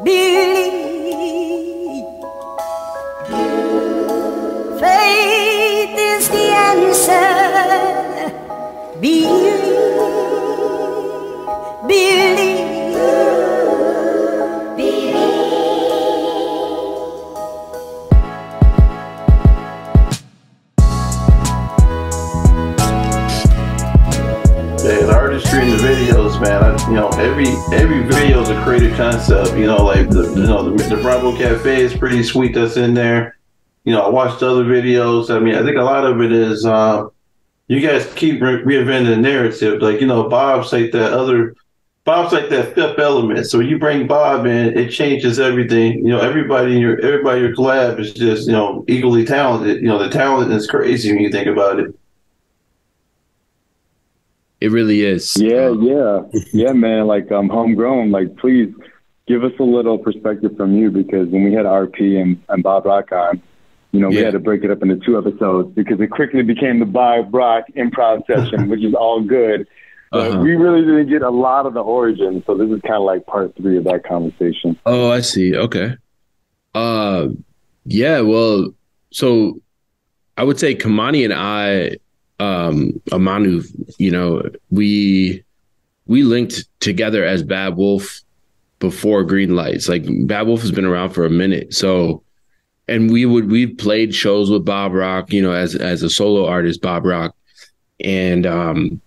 Believe. Faith is the answer. Believe. Believe. Believe. Yeah, the artistry in the videos, man. Every video is a creative concept. Like the Bravo Cafe is pretty sweet. That's in there. I watched other videos. I think a lot of it is you guys keep reinventing the narrative. Like Bob's like that fifth element. So you bring Bob in, it changes everything. Everybody in your collab is just equally talented. The talent is crazy when you think about it. It really is. Yeah, man. Like homegrown. Like, please give us a little perspective from you, because when we had RP and Bob Rock on, we had to break it up into 2 episodes because it quickly became the Bob Rock improv session, which is all good. But we really didn't get a lot of the origin, so this is kind of like part 3 of that conversation. Oh, I see. Okay. Yeah. Well, so I would say Kamani and I. Amanu, we linked together as Bad Wolf before Green Lights. Like, Bad Wolf has been around for a minute. So, and we've played shows with Bob Rock, as a solo artist, Bob Rock, and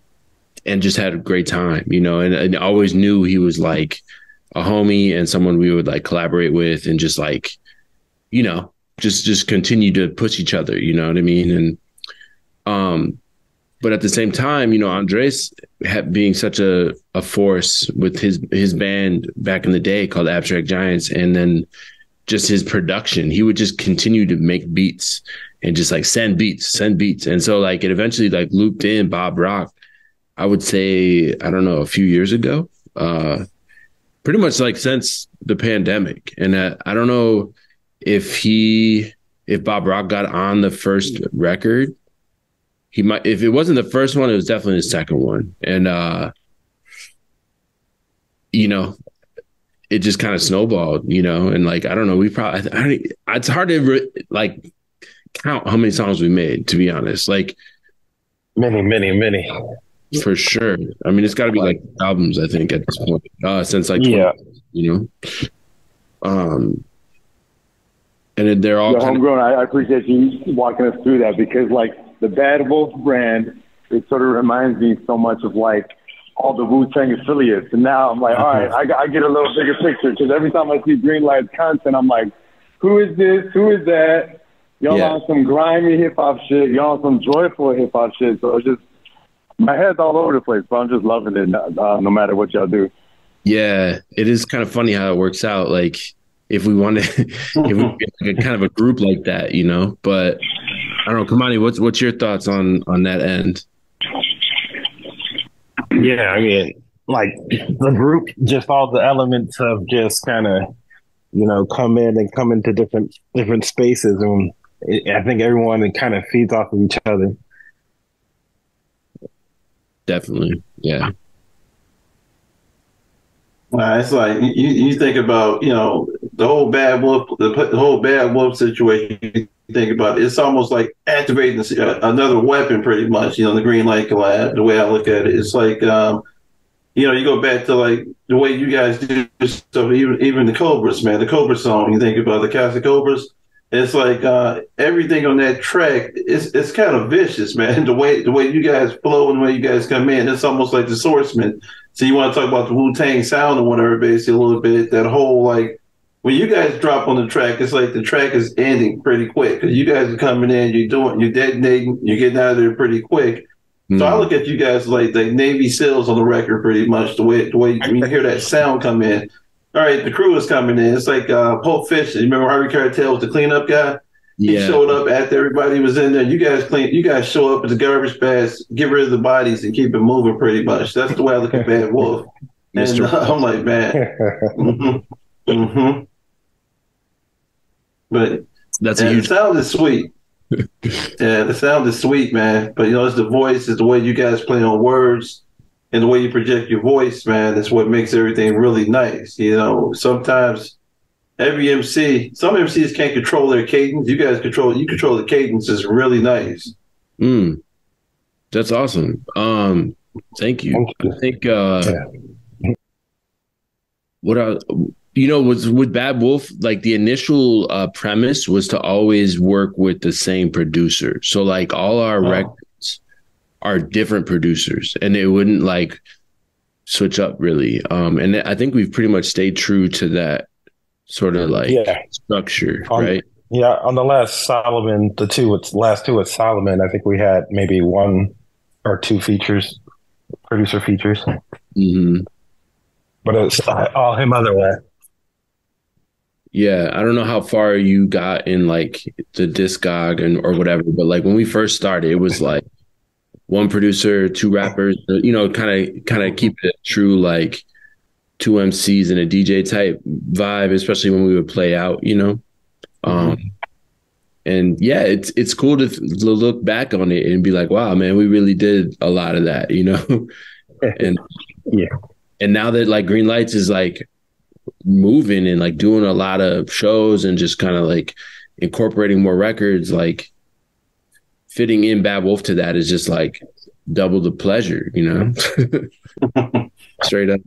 just had a great time, and always knew he was like a homie and someone we would like collaborate with and just like, just continue to push each other, you know what I mean? And, but at the same time, Andres being such a force with his band back in the day called Abstract Giants, and then just his production, he would just continue to make beats and just like send beats. And so like it eventually like looped in Bob Rock, I would say, I don't know, a few years ago, pretty much like since the pandemic. And I don't know if Bob Rock got on the first record. He might, if it wasn't the first one, it was definitely the second one. And, it just kind of snowballed, and like, I don't know, it's hard to like count how many songs we made, to be honest. Like many. For sure. It's gotta be like albums, I think, at this point, since like, and they're all homegrown. I appreciate you walking us through that, because like the Bad Wolf brand, it sort of reminds me so much of like all the Wu-Tang affiliates. And now I'm like, all right, I get a little bigger picture, because every time I see Green Lights content, I'm like, who is this? Who is that? Y'all on some grimy hip hop shit. Y'all on some joyful hip hop shit. So it's just, my head's all over the place, but I'm just loving it no matter what y'all do. Yeah, it is kind of funny how it works out. Like, if we wanted, if we get like a kind of a group like that, but I don't know, Kamani, what's your thoughts on that end? Yeah, like the group, just all the elements of just kind of, come into different spaces, and I think everyone kind of feeds off of each other. Definitely, yeah. It's like you think about the whole Bad Wolf situation. You think about it, it's almost like activating another weapon, pretty much. The Green Light collab. The way I look at it, it's like you go back to like the way you guys do stuff. Even the Cobras, man, the Cobra song. You think about the Casa Cobras. It's like everything on that track. It's kind of vicious, man. The way you guys flow and the way you guys come in, it's almost like the Swordsman. So you want to talk about the Wu-Tang sound and whatever, basically a little bit. That whole like when you guys drop on the track, it's like the track is ending pretty quick, because you guys are coming in, you're detonating, you're getting out of there pretty quick. So I look at you guys like the Navy SEALs on the record, pretty much. The way when you hear that sound come in. All right, the crew is coming in. It's like Pulp Fiction. You remember Harvey Keitel was the cleanup guy? He showed up after everybody was in there. You guys show up at the garbage bags, get rid of the bodies, and keep it moving, pretty much. That's the way I look at Bad Wolf. And I'm like, man. But that's a huge. The sound is sweet. Yeah, the sound is sweet, man. But it's the voice, it's the way you guys play on words. and the way you project your voice, man, is what makes everything really nice. You know, sometimes some MCs can't control their cadence. You control the cadence is really nice. That's awesome. Thank you. I think was with Bad Wolf, like the initial premise was to always work with the same producer. So like all our records are different producers, and it wouldn't like switch up really. And I think we've pretty much stayed true to that sort of like structure, right? Yeah, on the last Solomon, last two with Solomon, I think we had maybe one or two producer features. But it's all him other way. Yeah, I don't know how far you got in like the Discog or whatever, but like when we first started, it was like one producer, two rappers, you know, kind of keep it true, like two MCs and a DJ type vibe, especially when we would play out, you know. And yeah, it's cool to look back on it and be like, wow, man, we really did a lot of that, you know. And and now that like Green Lights is like moving and like doing a lot of shows and just kind of like incorporating more records, like fitting in Bad Wolf to that is just like double the pleasure, you know. Straight up.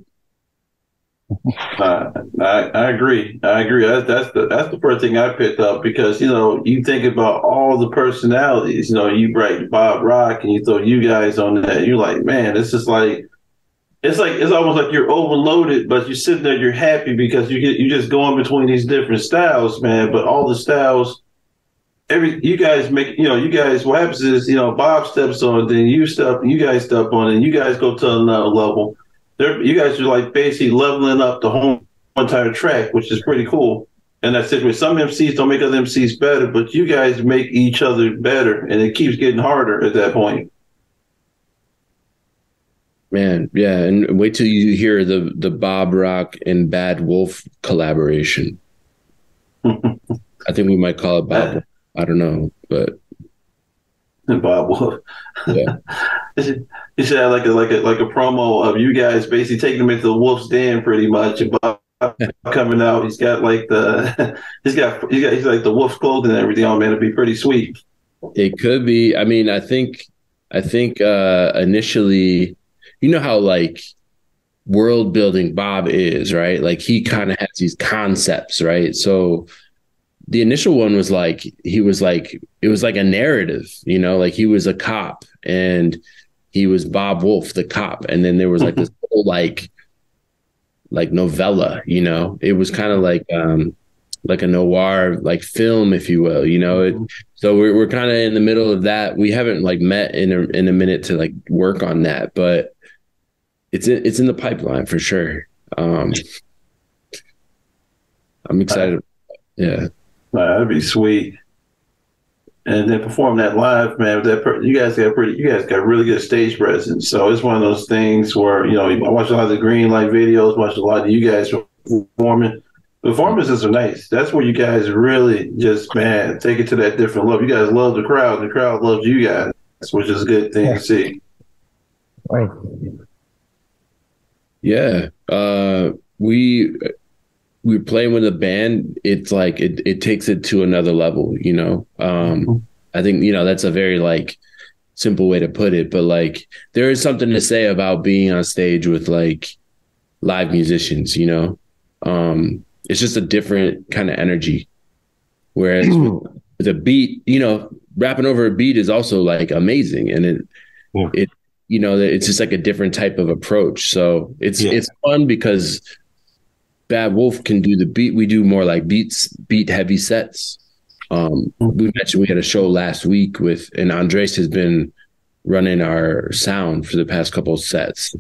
I agree. That's the first thing I picked up, because you know, you think about all the personalities. You know, you write Bob Rock and you throw you guys on that. You're like, man, it's just like it's almost like you're overloaded, but you're sitting there, you're happy because you just going between these different styles, man. But all the styles, you guys what happens is, you know, Bob steps on, then you guys step on, and you guys go to another level. You guys are like basically leveling up the whole entire track, which is pretty cool. And that's it. Some MCs don't make other MCs better, but you guys make each other better, and it keeps getting harder at that point. Man, yeah, and wait till you hear the Bob Rock and Bad Wolf collaboration. I think we might call it Bob Wolf. I don't know, but Bob Wolf. Yeah. You should have like a promo of you guys basically taking him into the Wolf's Den, pretty much. And Bob coming out, he's got like he's like the Wolf's clothing and everything on, man. It'd be pretty sweet. It could be. I mean, I think initially, you know how like world building Bob is, right? Like he kind of has these concepts, right? So the initial one was like, it was like a narrative, you know, like he was a cop and he was Bob Wolf, the cop. And then there was like this whole like novella, you know, it was kind of like a noir, like film, if you will, you know. So we're kind of in the middle of that. We haven't like met in a minute to like work on that, but it's in the pipeline for sure. I'm excited. Yeah. That'd be sweet. And then perform that live, man. You guys got really good stage presence. So it's one of those things where, you know, I watch a lot of the Green Light videos, watch a lot of you guys performing. Performances are nice. That's where you guys really just, man, take it to that different level. You guys love the crowd. The crowd loves you guys, which is a good thing to see. Right. Yeah. We're playing with a band. It's like it takes it to another level, you know. I think, you know, that's a very like simple way to put it, but like there is something to say about being on stage with like live musicians, you know. It's just a different kind of energy. Whereas with a beat, you know, rapping over a beat is also like amazing, and it you know, it's just like a different type of approach. So it's fun because Bad Wolf can do the beat. We do more like beat heavy sets. We mentioned we had a show last week and Andres has been running our sound for the past couple of sets,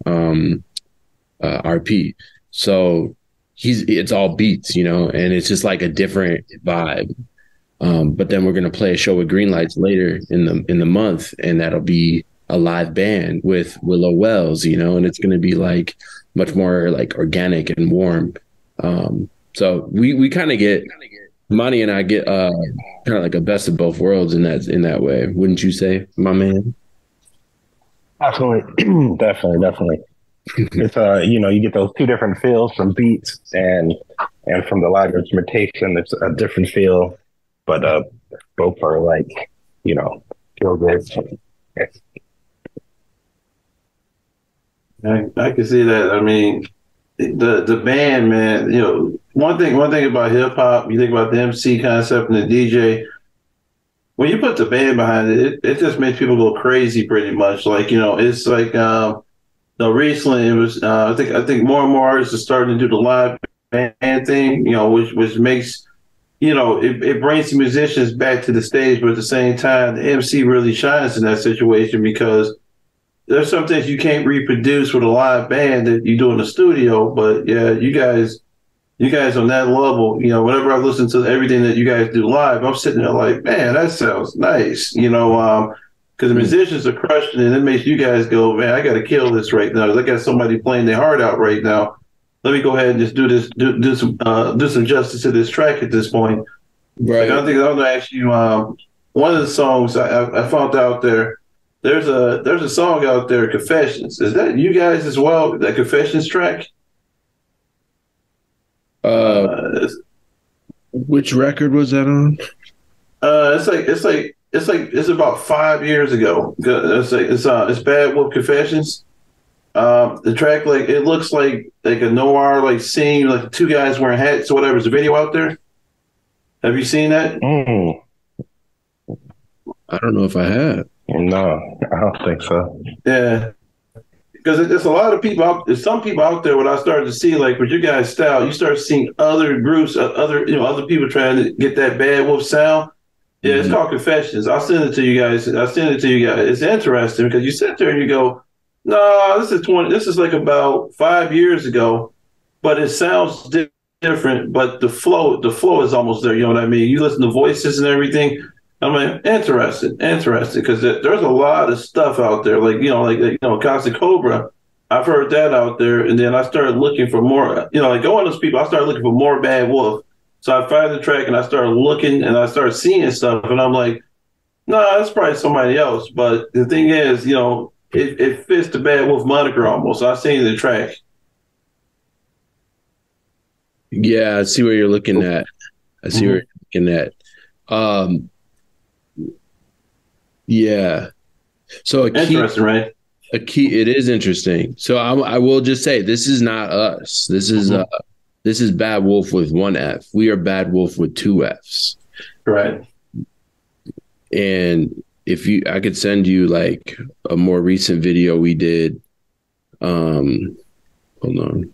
RP. So it's all beats, you know, and it's just like a different vibe. But then we're going to play a show with Green Lights later in the month, and that'll be a live band with Willow Wells, you know, and it's going to be like much more like organic and warm. So we kind of get, Monty and I get kind of like a best of both worlds in that way, wouldn't you say, my man? Definitely. Definitely. It's you get those two different feels from beats and from the live instrumentation. It's a different feel, but both are like feel good. I can see that. I mean, the band, man. One thing about hip hop, you think about the MC concept and the DJ. When you put the band behind it, it just makes people go crazy, pretty much. Like it's like recently it was. I think more and more artists are starting to do the live band thing. Which makes it brings the musicians back to the stage, but at the same time, the MC really shines in that situation because there's some things you can't reproduce with a live band that you do in the studio. But yeah, you guys on that level, whenever I listen to everything that you guys do live, I'm sitting there like, man, that sounds nice, because the musicians are crushing it. And it makes you guys go, man, I got to kill this right now. I got somebody playing their heart out right now. Let me go ahead and just do some justice to this track at this point. Right. Like, I'm going to ask you, one of the songs I found out there. There's a song out there, Confessions. Is that you guys as well? That Confessions track? Which record was that on? It's about 5 years ago. It's Bad Wolf Confessions. The track, like, it looks like a noir like scene, like two guys wearing hats or whatever. Is the video out there? Have you seen that? I don't know if I have. No, I don't think so. Yeah. Because there's a lot of people out. There's some people out there. What I started to see, like with your guys' style, you start seeing other groups, other people trying to get that Bad Wolf sound. Yeah, it's called Confessions. I'll send it to you guys. It's interesting because you sit there and you go, "No, this is like about 5 years ago, but it sounds different. But the flow is almost there. You know what I mean? You listen to voices and everything." I'm like, interesting, because there's a lot of stuff out there, like Constant Cobra. I've heard that out there, and then I started looking for more. Like going to those people, I started looking for more Bad Wolf. So I find the track, and I started looking, and I started seeing stuff, and I'm like, no, that's probably somebody else. But the thing is, it fits the Bad Wolf moniker almost. So I seen the track. Yeah, I see where you're looking at. Yeah. So Interesting, right? It is interesting. So I will just say this is not us. This is Bad Wolf with one F. We are Bad Wolf with two Fs. Right. And I could send you like a more recent video we did. Hold on.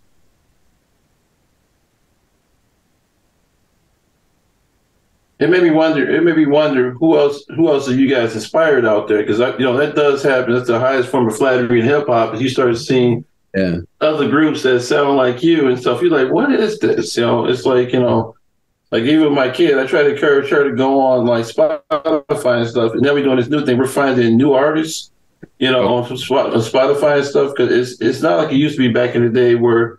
It made me wonder who else are you guys inspired out there? Because that does happen. That's the highest form of flattery in hip hop. Is you start seeing other groups that sound like you and stuff. You're like, what is this? It's like like even my kid, I try to encourage her to go on like Spotify and stuff. And then we're doing this new thing. We're finding new artists, on Spotify and stuff. Because it's not like it used to be back in the day where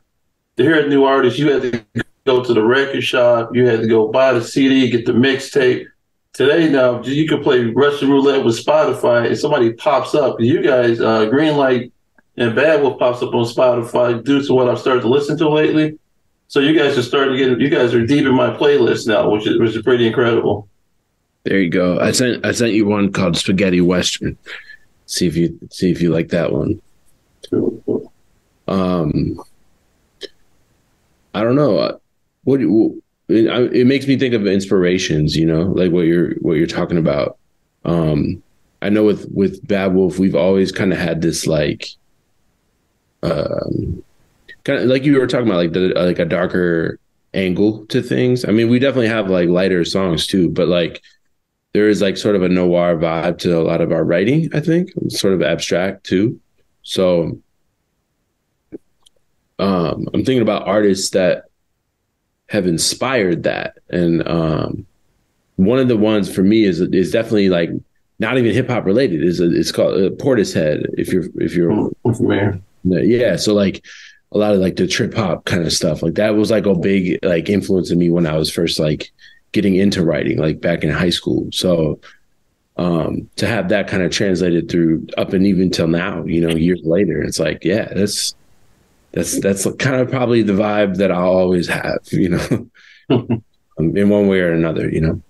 to hear a new artist, you had to go to the record shop, you had to go buy the CD, get the mixtape. Today now, you can play Russian roulette with Spotify and somebody pops up. You guys, Greenlight and Bad Wolf pops up on Spotify due to what I've started to listen to lately. So you guys you guys are deep in my playlist now, which is pretty incredible. There you go. I sent you one called Spaghetti Western. See if you like that one. Cool. I don't know. It makes me think of inspirations, like what you're talking about. I know with Bad Wolf, we've always kind of had this like, kind of like you were talking about, like a darker angle to things. I mean, we definitely have like lighter songs too, but like there is like sort of a noir vibe to a lot of our writing. I think it's sort of abstract too. So I'm thinking about artists that have inspired that, and one of the ones for me is definitely like not even hip hop related. It's called Portishead. If you're familiar, yeah. So like a lot of like the trip hop kind of stuff, like that was like a big like influence in me when I was first like getting into writing, like back in high school. So to have that kind of translated through up and even till now, years later, it's like, yeah, that's kind of probably the vibe that I'll always have, you know, in one way or another, you know.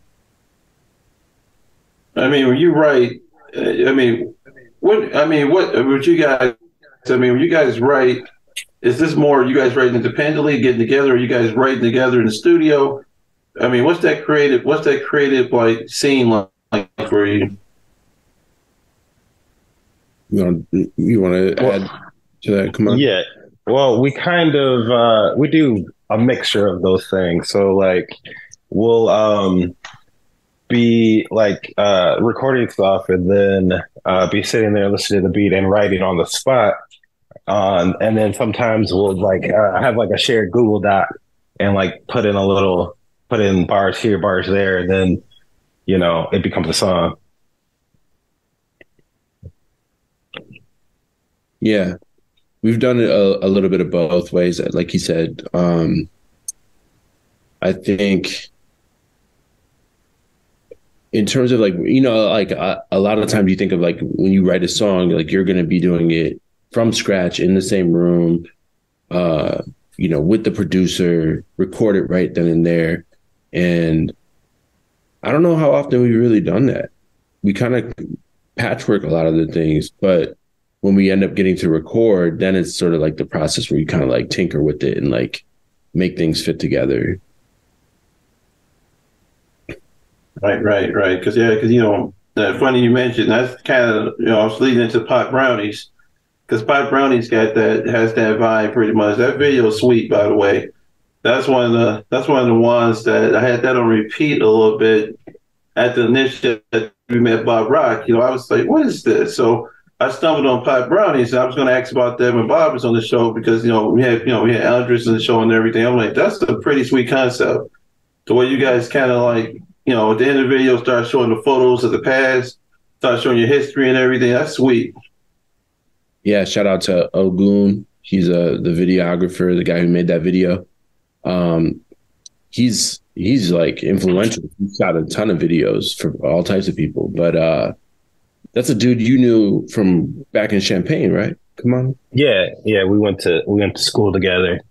I mean, when you write, what you guys, when you guys write, is this more you guys writing independently, getting together, or you guys writing together in the studio? I mean, what's that creative like scene like for you? You want to add to that? Come on. Yeah. Well, we kind of we do a mixture of those things. So like we'll be like recording stuff and then be sitting there listening to the beat and writing on the spot. And then sometimes we'll like have like a shared Google Doc and like put in bars here, bars there, and then, you know, it becomes a song. Yeah, we've done it a little bit of both ways. Like you said, I think in terms of like, you know, like a lot of times you think of like when you write a song, like you're going to be doing it from scratch in the same room, you know, with the producer, record it right then and there. And I don't know how often we've really done that. We kind of patchwork a lot of the things, but when we end up getting to record, then it's sort of like the process where you kind of like tinker with it and like make things fit together. Right. Because you know, funny you mentioned that's kind of, you know, I was leading into Pot Brownies, because Pot Brownies has that vibe pretty much. That video is sweet, by the way. That's one of the ones that I had that on repeat a little bit at the initial that we met Bob Rock. You know, I was like, what is this? So I stumbled on Pot Brownies, and I was going to ask about them when Bob was on the show, because, you know, we had Andres on the show and everything. I'm like, that's a pretty sweet concept. The way you guys kind of like, you know, at the end of the video, start showing the photos of the past, start showing your history and everything. That's sweet. Yeah, shout out to Ogun. He's the videographer, the guy who made that video. He's like influential. He's shot a ton of videos for all types of people. But that's a dude you knew from back in Champaign, right? Come on. Yeah. We went to school together.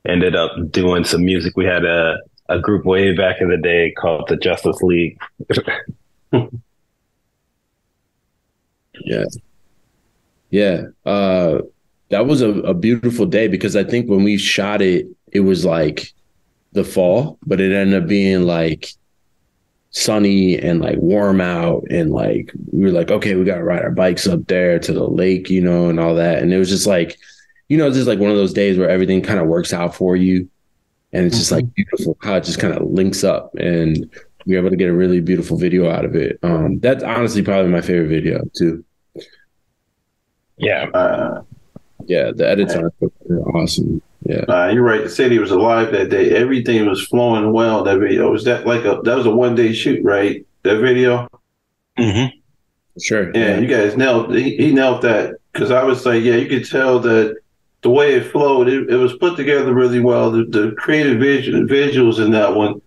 Ended up doing some music. We had a group way back in the day called the Justice League. Yeah. That was a beautiful day, because I think when we shot it, it was like the fall, but it ended up being like sunny and like warm out. And like, we were like, okay, we got to ride our bikes up there to the lake, you know, and all that. And it was just like, you know, just like one of those days where everything kind of works out for you. And it's just like beautiful how it just kind of links up, and we were able to get a really beautiful video out of it. That's honestly probably my favorite video too. Yeah. Yeah, the edits on it are awesome. Yeah. You're right. The city was alive that day. Everything was flowing well in that video. Was that like that was a one-day shoot, right? That video? Mm-hmm. Sure. Yeah, you guys he nailed that, because I was like, yeah, you could tell that the way it flowed, it was put together really well. The creative visuals in that one,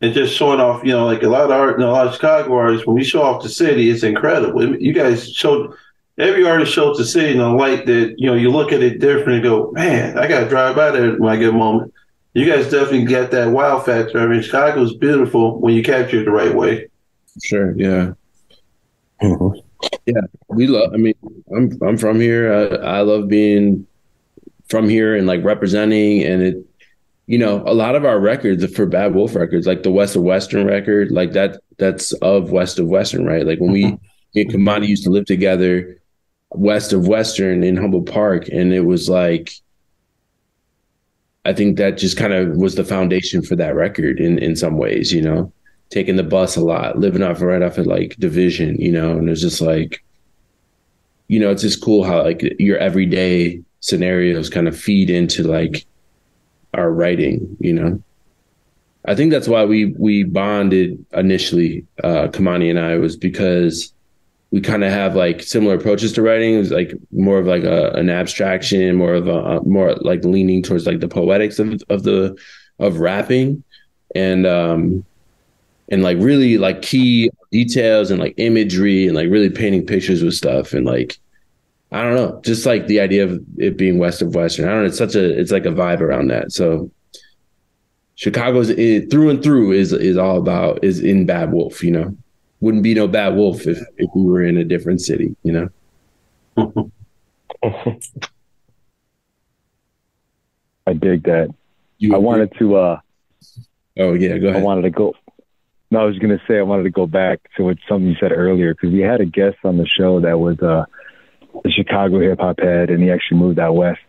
and just showing off, you know, like a lot of art, and a lot of Chicago artists, when we show off the city, it's incredible. You guys showed, every artist shows the city in a light that, you know, you look at it different and go, man, I got to drive by there when I get a moment. You guys definitely get that wow factor. I mean, Chicago's beautiful when you capture it the right way. Sure. Yeah. Mm-hmm. Yeah. I'm from here. I love being from here and like representing, and it, you know, a lot of our records for Bad Wolf Records, like the West of Western record, like that's of West of Western, right? Like when me and Kamani used to live together west of Western in Humboldt Park, and it was like, I think that just kind of was the foundation for that record in some ways, you know, taking the bus a lot, living right off of like Division, you know, and it's just like, you know, it's just cool how like your everyday scenarios kind of feed into like our writing, you know. I think that's why we bonded initially, Kamani and I, was because we kind of have like similar approaches to writing. It was like more of like an abstraction, more of a more like leaning towards like the poetics of rapping, and like really like key details and like imagery and like really painting pictures with stuff. And like, I don't know, just like the idea of it being west of Western. I don't know. It's like a vibe around that. So Chicago's through and through is all about is in Bad Wolf. You know, wouldn't be no Bad Wolf if we were in a different city. You know. I dig that. I wanted to. Oh yeah, go ahead. I wanted to go. No, I was going to say I wanted to go back to what something you said earlier because we had a guest on the show that was a Chicago hip hop head, and he actually moved out west,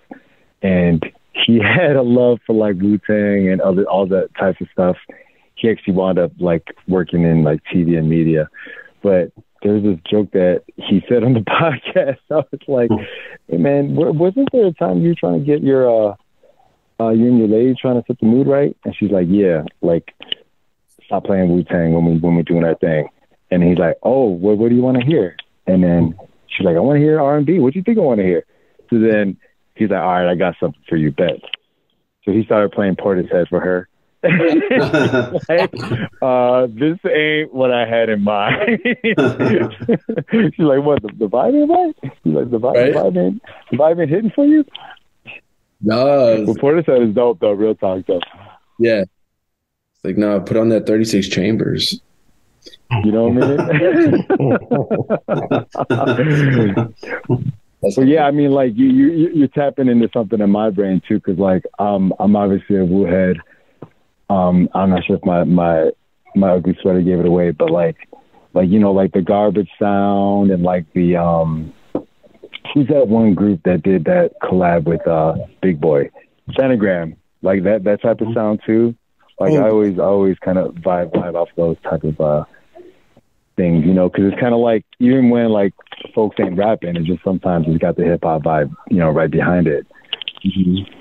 and he had a love for like Wu-Tang and all that type of stuff. He actually wound up like working in like TV and media, but there's this joke that he said on the podcast. I was like, "Hey man, wasn't there a time you were trying to get your you and your lady trying to set the mood right?" And she's like, "Yeah, like stop playing Wu-Tang when we're doing our thing." And he's like, "Oh, what do you want to hear?" And then she's like, "I want to hear R&B. What do you think I want to hear?" So then he's like, "All right, I got something for you, bet." So he started playing Portishead for her. Like, this ain't what I had in mind. She's like, "What, the vibe ain't right?" He's like, the vibe ain't hitting for you? No. Well, Portishead is dope, though. Real talk, though. Yeah. It's like, no, put on that 36 chambers. You know what I mean? So yeah, I mean, like you're tapping into something in my brain too, because like I'm obviously a Wu head. I'm not sure if my ugly sweater gave it away, but like you know, like the Garbage Sound and like the who's that one group that did that collab with Big Boy, Pentagram, like that type of sound too. Like I always kind of vibe off those type of things, you know, because it's kind of like even when like folks ain't rapping, it's just sometimes it's got the hip hop vibe, you know, right behind it. Mm-hmm.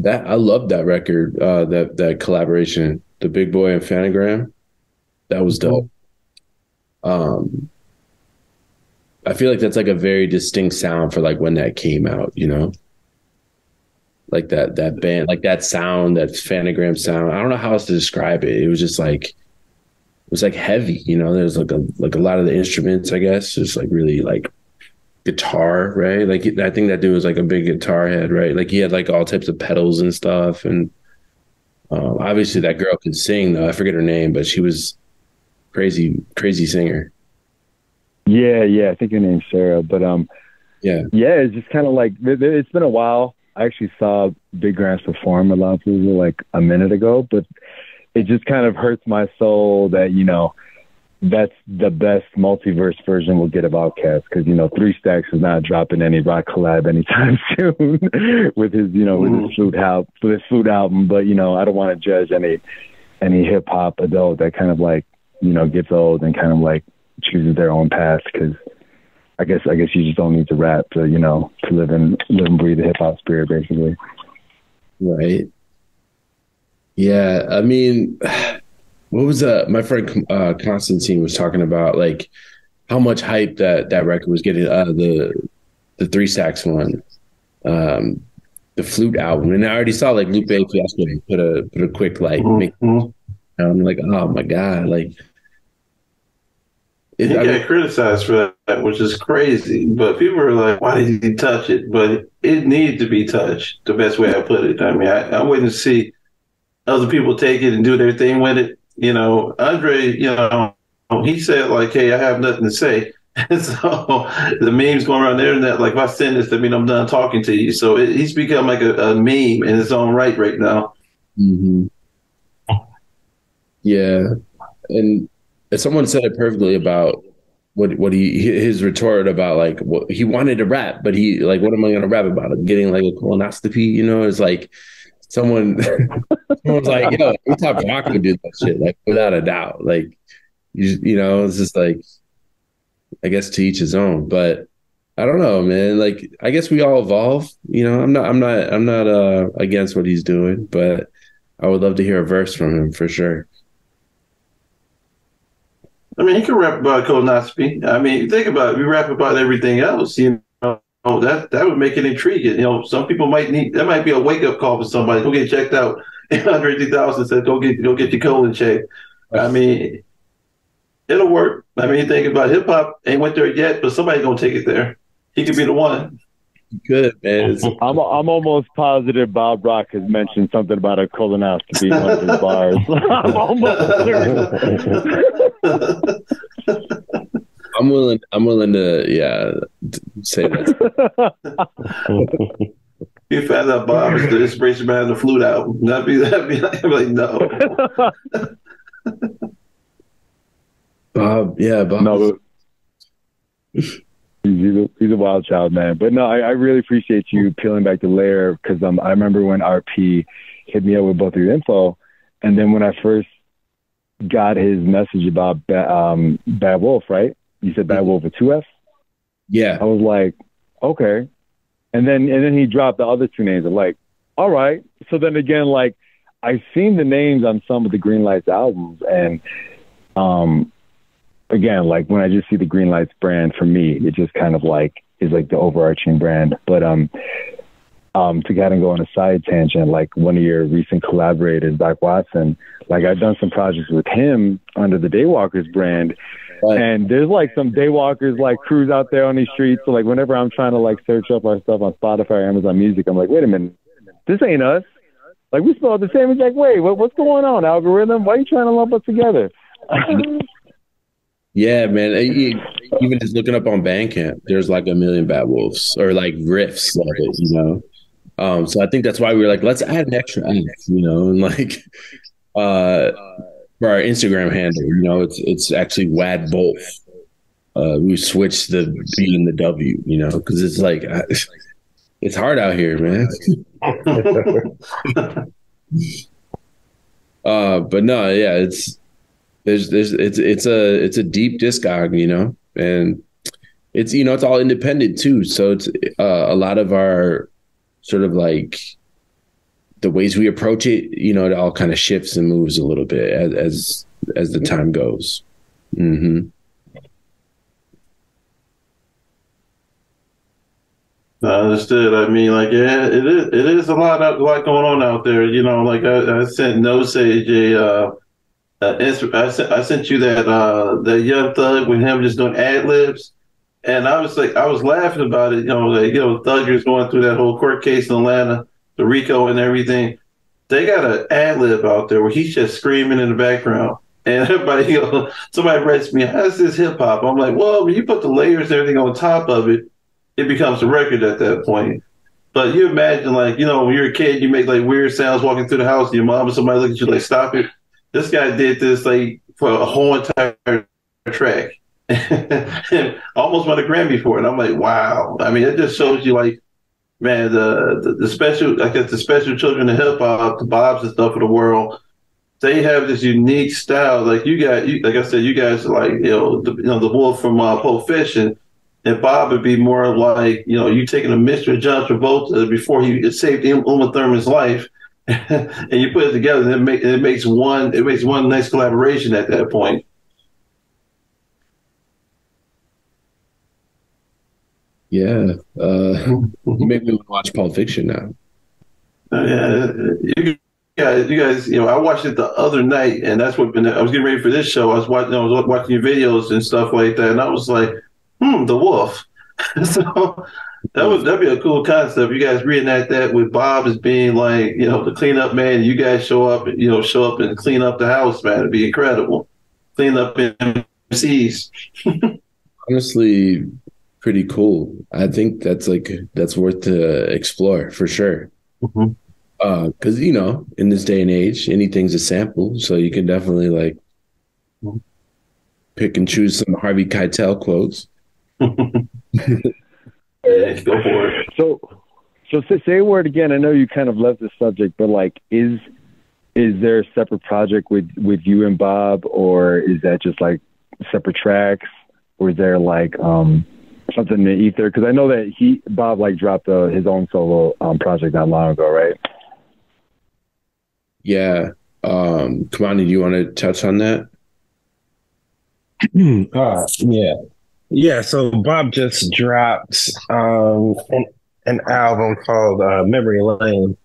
I love that record, that collaboration, the Big Boy and Phantogram. That was dope. I feel like that's like a very distinct sound for like when that came out, you know, like that band, like that sound, that Phantogram sound. I don't know how else to describe it. It was just like, it was like heavy, you know. There's like a lot of the instruments, I guess, just like really like guitar, right? Like I think that dude was like a big guitar head, right? Like he had like all types of pedals and stuff. And obviously that girl could sing though. I forget her name, but she was crazy singer. Yeah. I think her name's Sarah, but yeah, it's just kind of like it's been a while. I actually saw Big Grams perform a lot like a minute ago, but it just kind of hurts my soul that, you know, that's the best multiverse version we'll get of Outkast, because, you know, 3 Stacks is not dropping any rock collab anytime soon with his, you know, with his flute album. But, you know, I don't want to judge any hip hop adult that kind of like, you know, gets old and kind of like chooses their own path, because I guess you just don't need to rap to, you know, to live and breathe the hip hop spirit, basically. Right. Yeah, I mean, what was my friend Constantine was talking about, like how much hype that record was getting, the 3 Stacks one, the flute album, and I already saw like Lupe Fiasco put a quick like, I'm like, oh my god, like he got criticized for that, which is crazy. But people are like, why did he touch it? But it needed to be touched. The best way I put it. I mean, I wouldn't see other people take it and do their thing with it. You know, Andre, you know, he said like, hey, I have nothing to say. And so the memes going around the internet, like, if I send this, that means I'm done talking to you. So he's become like a meme in his own right now. Mm-hmm. Yeah. And someone said it perfectly about what his retort about like what he wanted to rap, but he like, what am I going to rap about? Getting like a colonoscopy, you know? It's like, someone's like, yo, we talk rock would do that shit, like without a doubt. Like, you know, it's just like, I guess to each his own. But I don't know, man. Like, I guess we all evolve. You know, I'm not against what he's doing, but I would love to hear a verse from him for sure. I mean, he can rap about colonoscopy. I mean, think about it. We rap about everything else, you know. That would make it intriguing. You know, some people might be a wake up call for somebody. Go get checked out. Andre 3000 said, "Go get your colon checked." I mean, it'll work. I mean, think about hip hop ain't went there yet, but somebody's gonna take it there. He could be the one. Good, man. I'm almost positive Bob Rock has mentioned something about a colonoscopy in one of his bars. I'm almost certain. I'm willing to say that. You found out Bob is the inspiration behind the Flute album. That'd be like no. Bob. No, he's a wild child, man. But no, I really appreciate you peeling back the layer, because I remember when RP hit me up with both of your info, and then when I first got his message about Bad Wolf, right? You said Bad Wolf with 2 Fs? Yeah. I was like, okay. And then he dropped the other 2 names. I'm like, all right. So then again, like, I've seen the names on some of the Green Lights albums, and again, like when I just see the Green Lights brand, for me, it just kind of like is like the overarching brand. But to kind of go on a side tangent, like one of your recent collaborators, Doc Watson, like I've done some projects with him under the Daywalkers brand. Right. And there's like some Daywalkers like crews out there on these streets. So like whenever I'm trying to like search up our stuff on Spotify or Amazon Music, I'm like, wait a minute, this ain't us. Like we spell it the same exact way. What's going on, algorithm? Why are you trying to lump us together? Yeah, man. Even just looking up on Bandcamp, there's like a million Bad Wolves or like riffs of it, you know. So I think that's why we were like, let's add an extra F, you know, and like for our Instagram handle, you know, it's actually WADWOLFF. We switched the B and the W, you know, because it's like it's hard out here, man. But no, yeah, it's a deep discog, you know, and it's, you know, it's all independent too. So it's a lot of our sort of like the ways we approach it, you know, it all kind of shifts and moves a little bit as the time goes. Mm-hmm. Understood. I mean, like, yeah, it is a lot going on out there. You know, like I sent No Sage I sent you that Young Thug with him just doing ad libs, and I was laughing about it. You know, like, you know, Thugger's going through that whole court case in Atlanta, the RICO and everything. They got an ad lib out there where he's just screaming in the background, and everybody, you know, somebody writes me, "How's this hip hop?" I'm like, well, when you put the layers and everything on top of it, it becomes a record at that point. But you imagine, like, you know, when you're a kid, you make like weird sounds walking through the house, and your mom or somebody look at you like, "Stop it." This guy did this like for a whole entire track, and almost won a Grammy for it. I'm like, wow. I mean, it just shows you, like, man, the special, I guess, the special children of hip hop, the Bobs and stuff of the world, they have this unique style. Like like I said, you guys are like, the Wolf from Pulp Fiction, and Bob would be more like, you know, you taking a mixture of John Travolta before he saved Uma Thurman's life. And you put it together, and it makes one nice collaboration at that point. Yeah, you make me want to watch Pulp Fiction now. Yeah, you guys, you know, I watched it the other night, and that's what I was getting ready for this show. I was watching your videos and stuff like that, and I was like, the Wolf. So that'd be a cool concept. You guys reenact that with Bob as being like, you know, the cleanup man. You guys show up and clean up the house, man. It'd be incredible. Clean up MCs. Honestly, pretty cool. I think that's worth to explore for sure. Mm-hmm. Because, you know, in this day and age, anything's a sample, so you can definitely like pick and choose some Harvey Keitel quotes. Yeah, go for it. So say a word again. I know you kind of left the subject, but like, is there a separate project with you and Bob, or is that just like separate tracks, or is there like something in the ether? Because I know that Bob like dropped his own solo project not long ago, right? Yeah. Kamani, do you want to touch on that? Yeah. Yeah, so Bob just dropped an album called Memory Lane,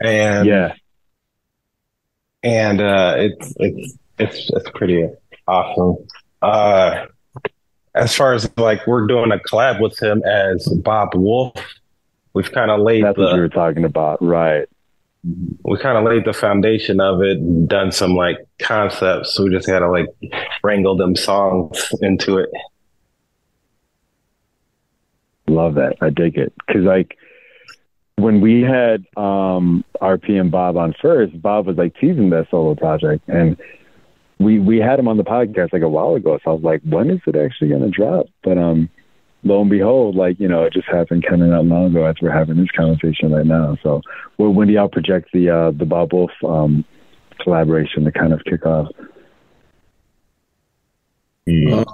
and it's pretty awesome. As far as like we're doing a collab with him as BADWOLFF, we've kind of laid That's what you were talking about, right? we kind of laid the foundation of it, and done some like concepts. So we just had to like wrangle them songs into it. Love that. I dig it. Cause like when we had RP and Bob on first, Bob was like teasing that solo project, and we had him on the podcast like a while ago. So I was like, when is it actually going to drop? But lo and behold, like, you know, it just happened kind of not long ago as we're having this conversation right now. So when do y'all project the BADWOLFF collaboration to kind of kick off? Good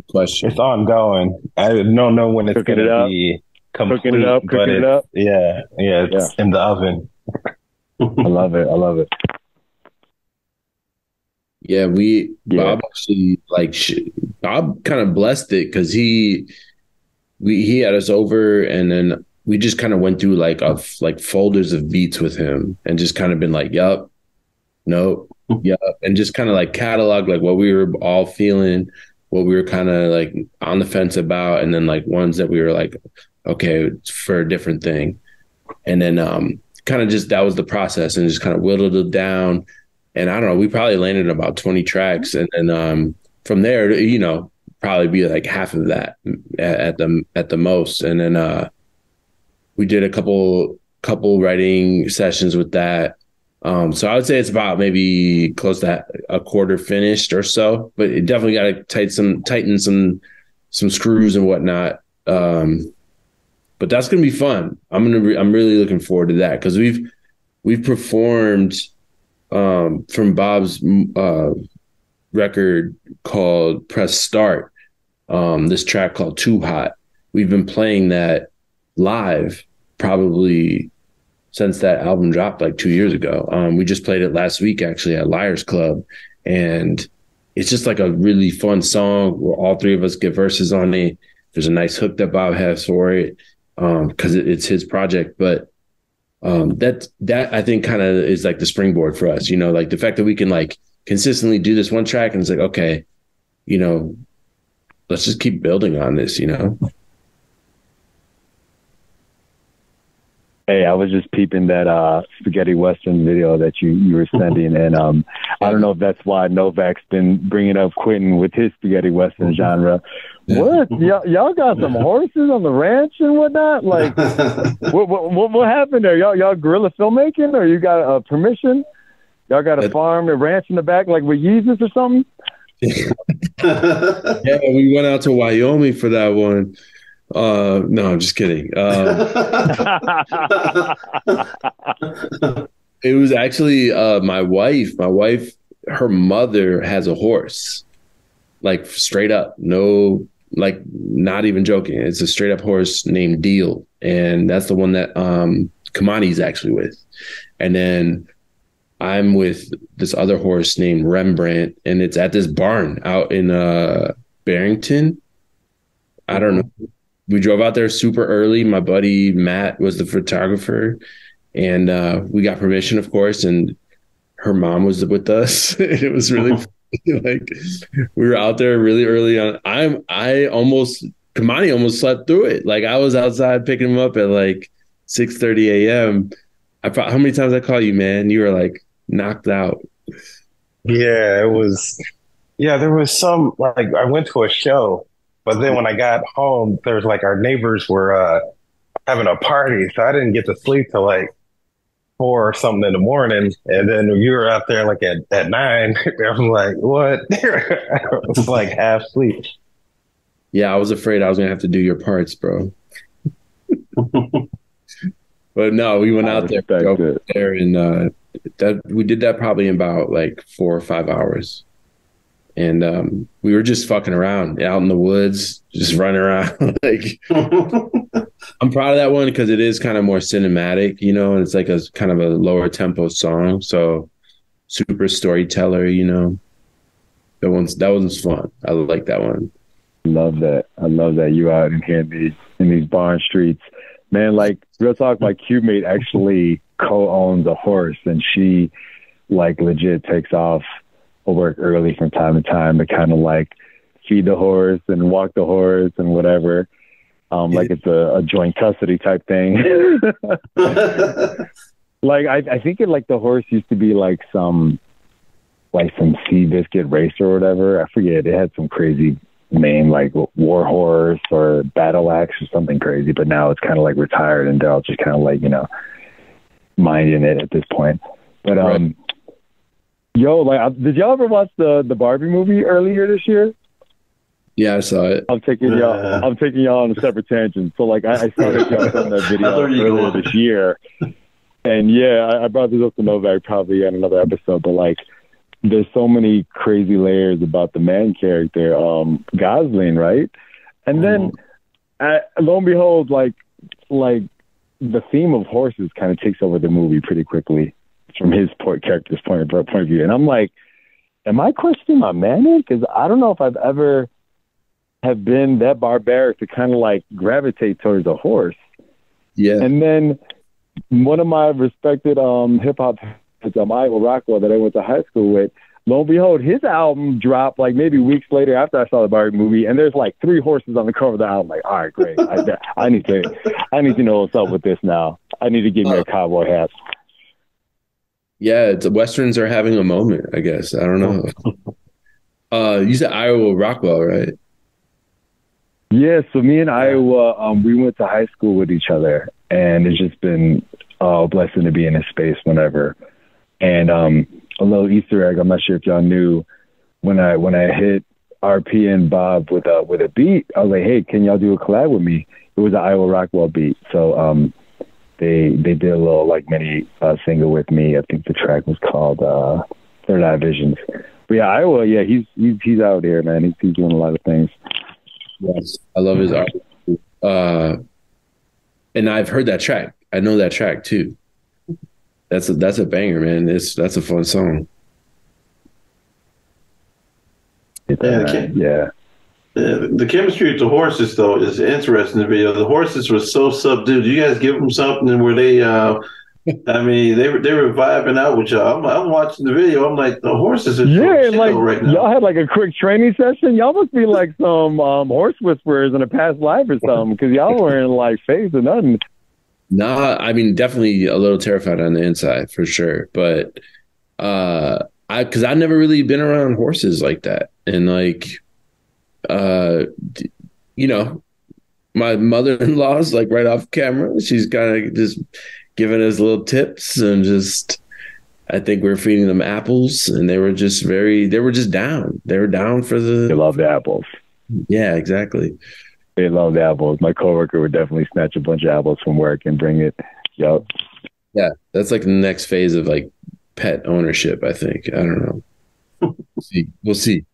question. It's ongoing. I don't know when it's going to be complete. Cooking it up. Yeah, it's in the oven. I love it. I love it. Yeah, Bob actually Bob kind of blessed it because he had us over, and then we just kind of went through like folders of beats with him, and just kind of been like, yup, nope, yup, and just kind of like catalog like what we were all feeling, what we were kind of like on the fence about, and then like ones that we were like, okay, it's for a different thing, and then kind of just that was the process, and just kind of whittled it down. And I don't know, we probably landed about 20 tracks. And then from there, you know, probably be like half of that at the most. And then we did a couple writing sessions with that. So I would say it's about maybe close to a quarter finished or so, but it definitely got to tighten some screws and whatnot. But that's going to be fun. I'm really looking forward to that, because we've performed from Bob's record called Press Start, this track called Too Hot. We've been playing that live probably since that album dropped like 2 years ago. We just played it last week actually at Liars Club, and it's just like a really fun song where all three of us get verses on it. There's a nice hook that Bob has for it because it's his project, but that I think kind of is like the springboard for us, you know, like the fact that we can like consistently do this one track, and it's like, okay, you know, let's just keep building on this, you know. Hey, I was just peeping that spaghetti western video that you were sending, and I don't know if that's why Novak's been bringing up Quentin with his spaghetti western genre. What? Y'all got some horses on the ranch and whatnot? Like, what happened there? Y'all guerrilla filmmaking, or you got permission? Y'all got a farm and ranch in the back, like with Yeezus or something? Yeah, we went out to Wyoming for that one. No, I'm just kidding. It was actually my wife, her mother has a horse, like straight up, no, like not even joking. It's a straight up horse named Deal. And that's the one that Kamani's actually with. And then I'm with this other horse named Rembrandt, and it's at this barn out in Barrington. I don't know. We drove out there super early. My buddy Matt was the photographer, and we got permission, of course, and her mom was with us. It was really funny. Like, we were out there really early on. Kamani almost slept through it. Like, I was outside picking him up at like 6:30 a.m. How many times I called you, man? You were like knocked out. Yeah, it was. Yeah, there was some, like, I went to a show, but then when I got home, there's like our neighbors were having a party, so I didn't get to sleep till like 4 or something in the morning. And then you were out there like at 9. I'm like, what? I was like half asleep. Yeah, I was afraid I was gonna have to do your parts, bro. But no, we went out there and that we did that probably in about like 4 or 5 hours. And we were just fucking around out in the woods, just running around. Like, I'm proud of that one because it is kind of more cinematic, you know, and it's like a kind of a lower tempo song. So super storyteller, you know. That one's fun. I like that one. Love that. I love that you out in here in these barn streets. Man, like, real talk, my cubemate actually co-owns a horse, and she like legit takes off will work early from time to time to kind of like feed the horse and walk the horse and whatever. Like it's a joint custody type thing. Like I think it like the horse used to be like some Seabiscuit racer or whatever. I forget. It had some crazy name like War Horse or Battle Axe or something crazy. But now it's kind of like retired and they're all just kind of like, you know, minding it at this point. But Right. yo, like, did y'all ever watch the Barbie movie earlier this year? Yeah, I saw it. I'm taking y'all on a separate tangent. So like I started on that video earlier this year. And yeah, I brought this up to Novak probably in another episode, but like there's so many crazy layers about the man character, Gosling, right? And then lo and behold, like the theme of horses kind of takes over the movie pretty quickly from his character's point of view. And I'm like, am I questioning my manhood? Because I don't know if I've ever have been that barbaric to kind of like gravitate towards a horse. Yeah. And then one of my respected hip hop heads, Iowa Rockwell, that I went to high school with, lo and behold, his album dropped like maybe weeks later after I saw the Barbie movie, and there's like 3 horses on the cover of the album. Like, all right, great. I need to know what's up with this now. I need to give me a cowboy hat. Yeah, the Westerns are having a moment, I guess. I don't know. You said Iowa Rockwell, right? Yeah, so me and Iowa, we went to high school with each other, and it's just been a blessing to be in his space whenever. And a little Easter egg, I'm not sure if y'all knew, when I hit RP and Bob with a beat, I was like, hey, can y'all do a collab with me? It was an Iowa Rockwell beat. So they did a little like mini single with me. I think the track was called Third Eye Visions. But yeah, Iowa, yeah, he's out here, man. He's doing a lot of things. Yes, I love his art. And I've heard that track. I know that track too. That's a banger, man. That's a fun song. Yeah. The chemistry with the horses, though, is interesting. The video. The horses were so subdued. You guys give them something where they, I mean, they were vibing out with y'all. I'm watching the video. I'm like, the horses are so like right now. Y'all had like a quick training session. Y'all must be like some horse whisperers in a past life or something, because y'all weren't like face or nothing. Nah, I mean, definitely a little terrified on the inside for sure. But because I've never really been around horses like that, and like, you know, my mother-in-law's like right off camera. She's kind of just giving us little tips, and just, I think we're feeding them apples, and they were just down. They were down for They love the apples. Yeah, exactly. They love the apples. My coworker would definitely snatch a bunch of apples from work and bring it. Yep. Yeah, that's like the next phase of like pet ownership, I think. I don't know. We'll see.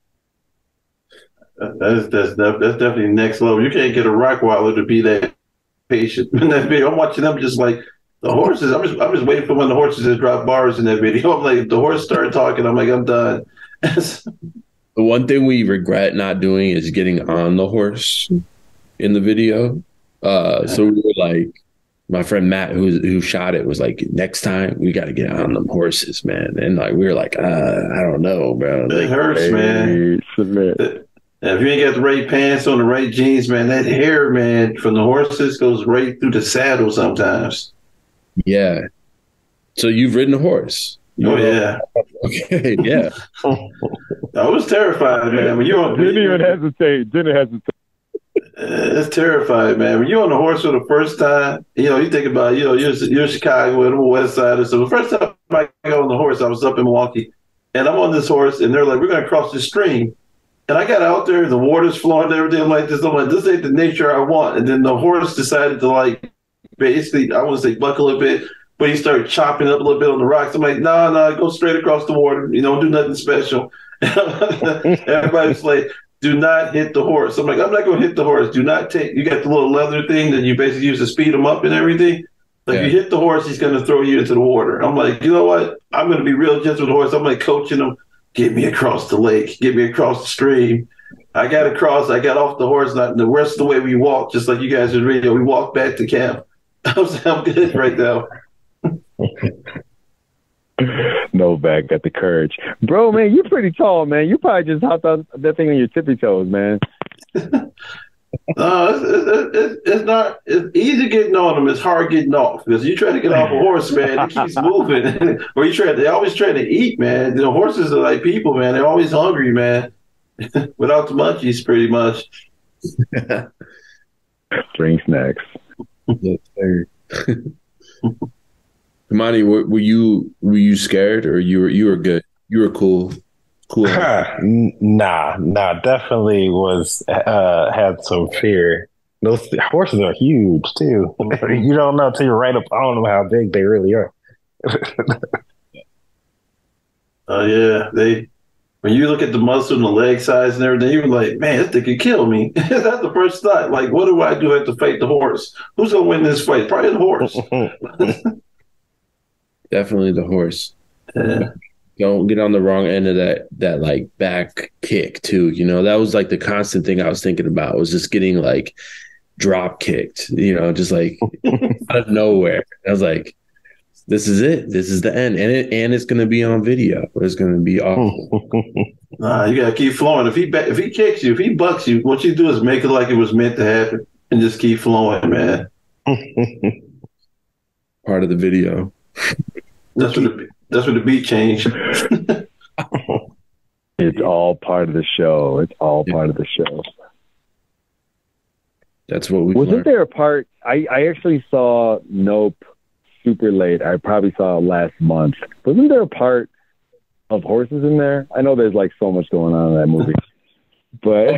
That's definitely next level. You can't get a Rottweiler to be that patient in that video. I'm watching them just like the horses. I'm just waiting for when the horses just drop bars in that video. I'm like, if the horse started talking, I'm like, I'm done. The one thing we regret not doing is getting on the horse in the video. So we were like, my friend Matt, who shot it, was like, next time we got to get on them horses, man. And like, we were like, I don't know, bro. It hurts, man. If you ain't got the right pants on, the right jeans, man, that hair, man, from the horses goes right through the saddle sometimes. Yeah. So you've ridden a horse? Oh, yeah. Okay, yeah. I was terrified, man. When Didn't hesitate. It's terrifying, man. When you're on the horse for the first time, you know, you think about, you know, you're Chicago and I'm a West Sider. So the first time I got on the horse, I was up in Milwaukee, and I'm on this horse, and they're like, we're going to cross the stream. And I got out there, the water's flowing and everything like this. I'm like, this ain't the nature I want. And then the horse decided to, like, basically, I want to say buckle a bit, but he started chopping up a little bit on the rocks. I'm like, no, go straight across the water. You know, do nothing special. Everybody's like, do not hit the horse. I'm like, I'm not going to hit the horse. Do not take, you got the little leather thing that you basically use to speed him up and everything. Like, you hit the horse, he's going to throw you into the water. I'm like, you know what? I'm going to be real gentle with the horse. I'm like coaching him. Get me across the lake. Get me across the stream. I got across. I got off the horse. And the rest of the way we walked, just like you guys in radio, we walked back to camp. I was like, I'm good right now. Novak got the courage. Bro, man, you're pretty tall, man. You probably just hopped on that thing on your tippy toes, man. No, it's not. It's easy getting on them. It's hard getting off because you try to get off a horse, man. It keeps moving, or they always try to eat, man. You know, horses are like people, man. They're always hungry, man. Without the munchies, pretty much. Bring snacks. Yes, sir. Imani, were you scared or you were good? You were cool. Nah, definitely was had some fear. Those horses are huge too. You don't know till you're right up on them how big they really are. Oh yeah, when you look at the muscle and the leg size and everything, you're like, man, this thing could kill me. That's the first thought. Like, what do I do? I have to fight the horse. Who's gonna win this fight? Probably the horse. Definitely the horse. Yeah. Don't get on the wrong end of that like back kick too. You know, that was like the constant thing I was thinking about was just getting like drop kicked, you know, just like out of nowhere. I was like, this is it. This is the end. And it's gonna be on video. It's gonna be awful. Nah, you gotta keep flowing. If he kicks you, if he bucks you, what you do is make it like it was meant to happen and just keep flowing, man. Part of the video. That's what the beat changed. It's all part of the show. It's all part of the show. That's what we Wasn't learned. there a part I actually saw Nope super late. I probably saw it last month. Wasn't there a part of horses in there? I know there's like so much going on in that movie. But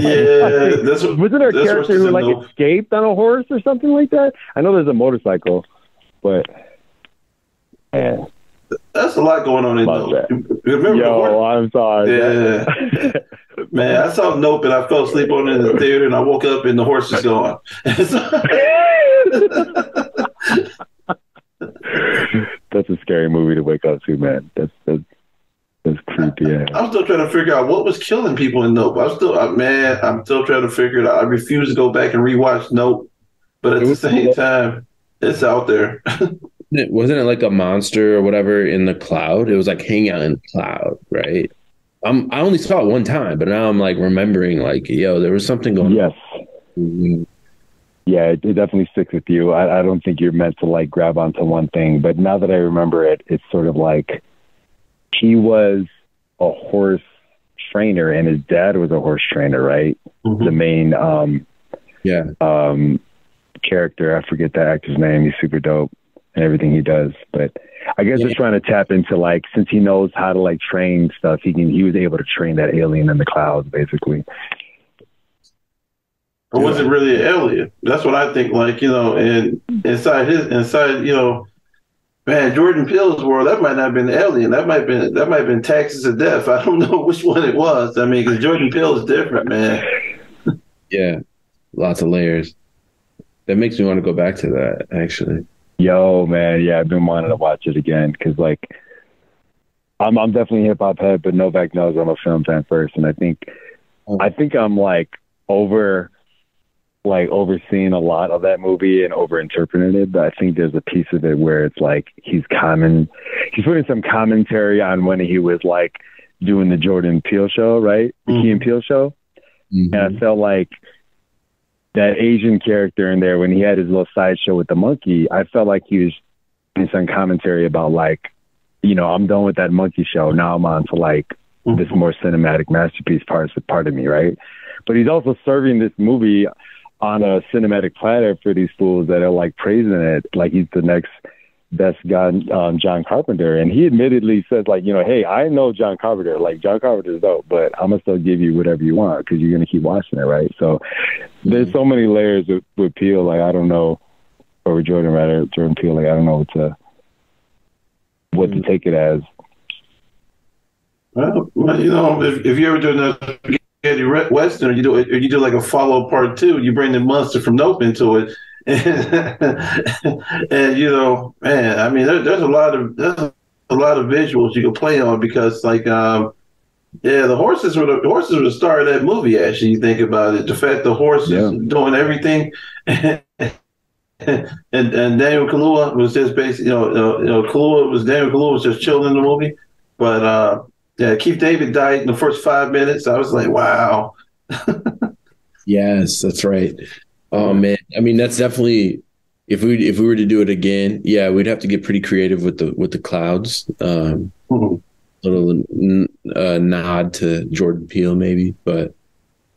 yeah, wasn't there a character who like escaped on a horse or something like that? I know there's a motorcycle, but man. That's a lot going on in Nope. Remember I'm sorry. Yeah. Man, I saw Nope and I fell asleep on it in the theater and I woke up and the horse is gone. That's a scary movie to wake up to, man. That's creepy. Yeah. I'm still trying to figure out what was killing people in Nope. I'm still trying to figure it out. I refuse to go back and rewatch Nope, but at the same time, it's out there. Wasn't it like a monster or whatever in the cloud? It was like hanging out in the cloud, right? I only saw it one time, but now I'm like remembering like, yo, there was something going on. Yes. Mm-hmm. Yeah, it definitely sticks with you. I don't think you're meant to like grab onto one thing, but now that I remember it, it's sort of like he was a horse trainer and his dad was a horse trainer, right? Mm-hmm. The main character, I forget the actor's name. He's super dope and everything he does, but I guess it's trying to tap into like, since he knows how to like train stuff, he was able to train that alien in the clouds basically. Or was it really an alien? That's what I think. Like, you know, and inside, you know, man, Jordan Peele's world, that might not have been an alien. That might have been Taxes of Death. I don't know which one it was. I mean, because Jordan Peele is different, man. Yeah, lots of layers. That makes me want to go back to that, actually. Yo, man, yeah, I've been wanting to watch it again because, like, I'm definitely a hip hop head, but Novak knows I'm a film fan first, and I think I'm overseeing a lot of that movie and overinterpreting it. But I think there's a piece of it where it's like he's putting some commentary on when he was like doing the Jordan Peele show, right? The Key and Peele show, and I felt like that Asian character in there, when he had his little sideshow with the monkey, I felt like he was doing some commentary about like, you know, I'm done with that monkey show. Now I'm on to like this more cinematic masterpiece part of me, right? But he's also serving this movie on a cinematic platter for these fools that are like praising it, like he's the next best guy, John Carpenter. And he admittedly says like, you know, hey, I know John Carpenter, like John Carpenter's dope, but I'm gonna still give you whatever you want because you're gonna keep watching it, right? So there's so many layers with Peele, like I don't know, or with Jordan Peele, like I don't know what to take it as. Well, you know, if you ever do another spaghetti western, you do like a follow part 2, you bring the monster from Nope into it. And you know, man, I mean, there's a lot of visuals you can play on because, like, the horses were the star of that movie. Actually, you think about it, the fact the horse is doing everything, and and Daniel Kaluuya was just basically, Daniel Kaluuya was just chilling in the movie. But yeah, Keith David died in the first 5 minutes. I was like, wow. Yes, that's right. Oh man, I mean that's definitely if we were to do it again, yeah, we'd have to get pretty creative with the clouds. Little nod to Jordan Peele maybe, but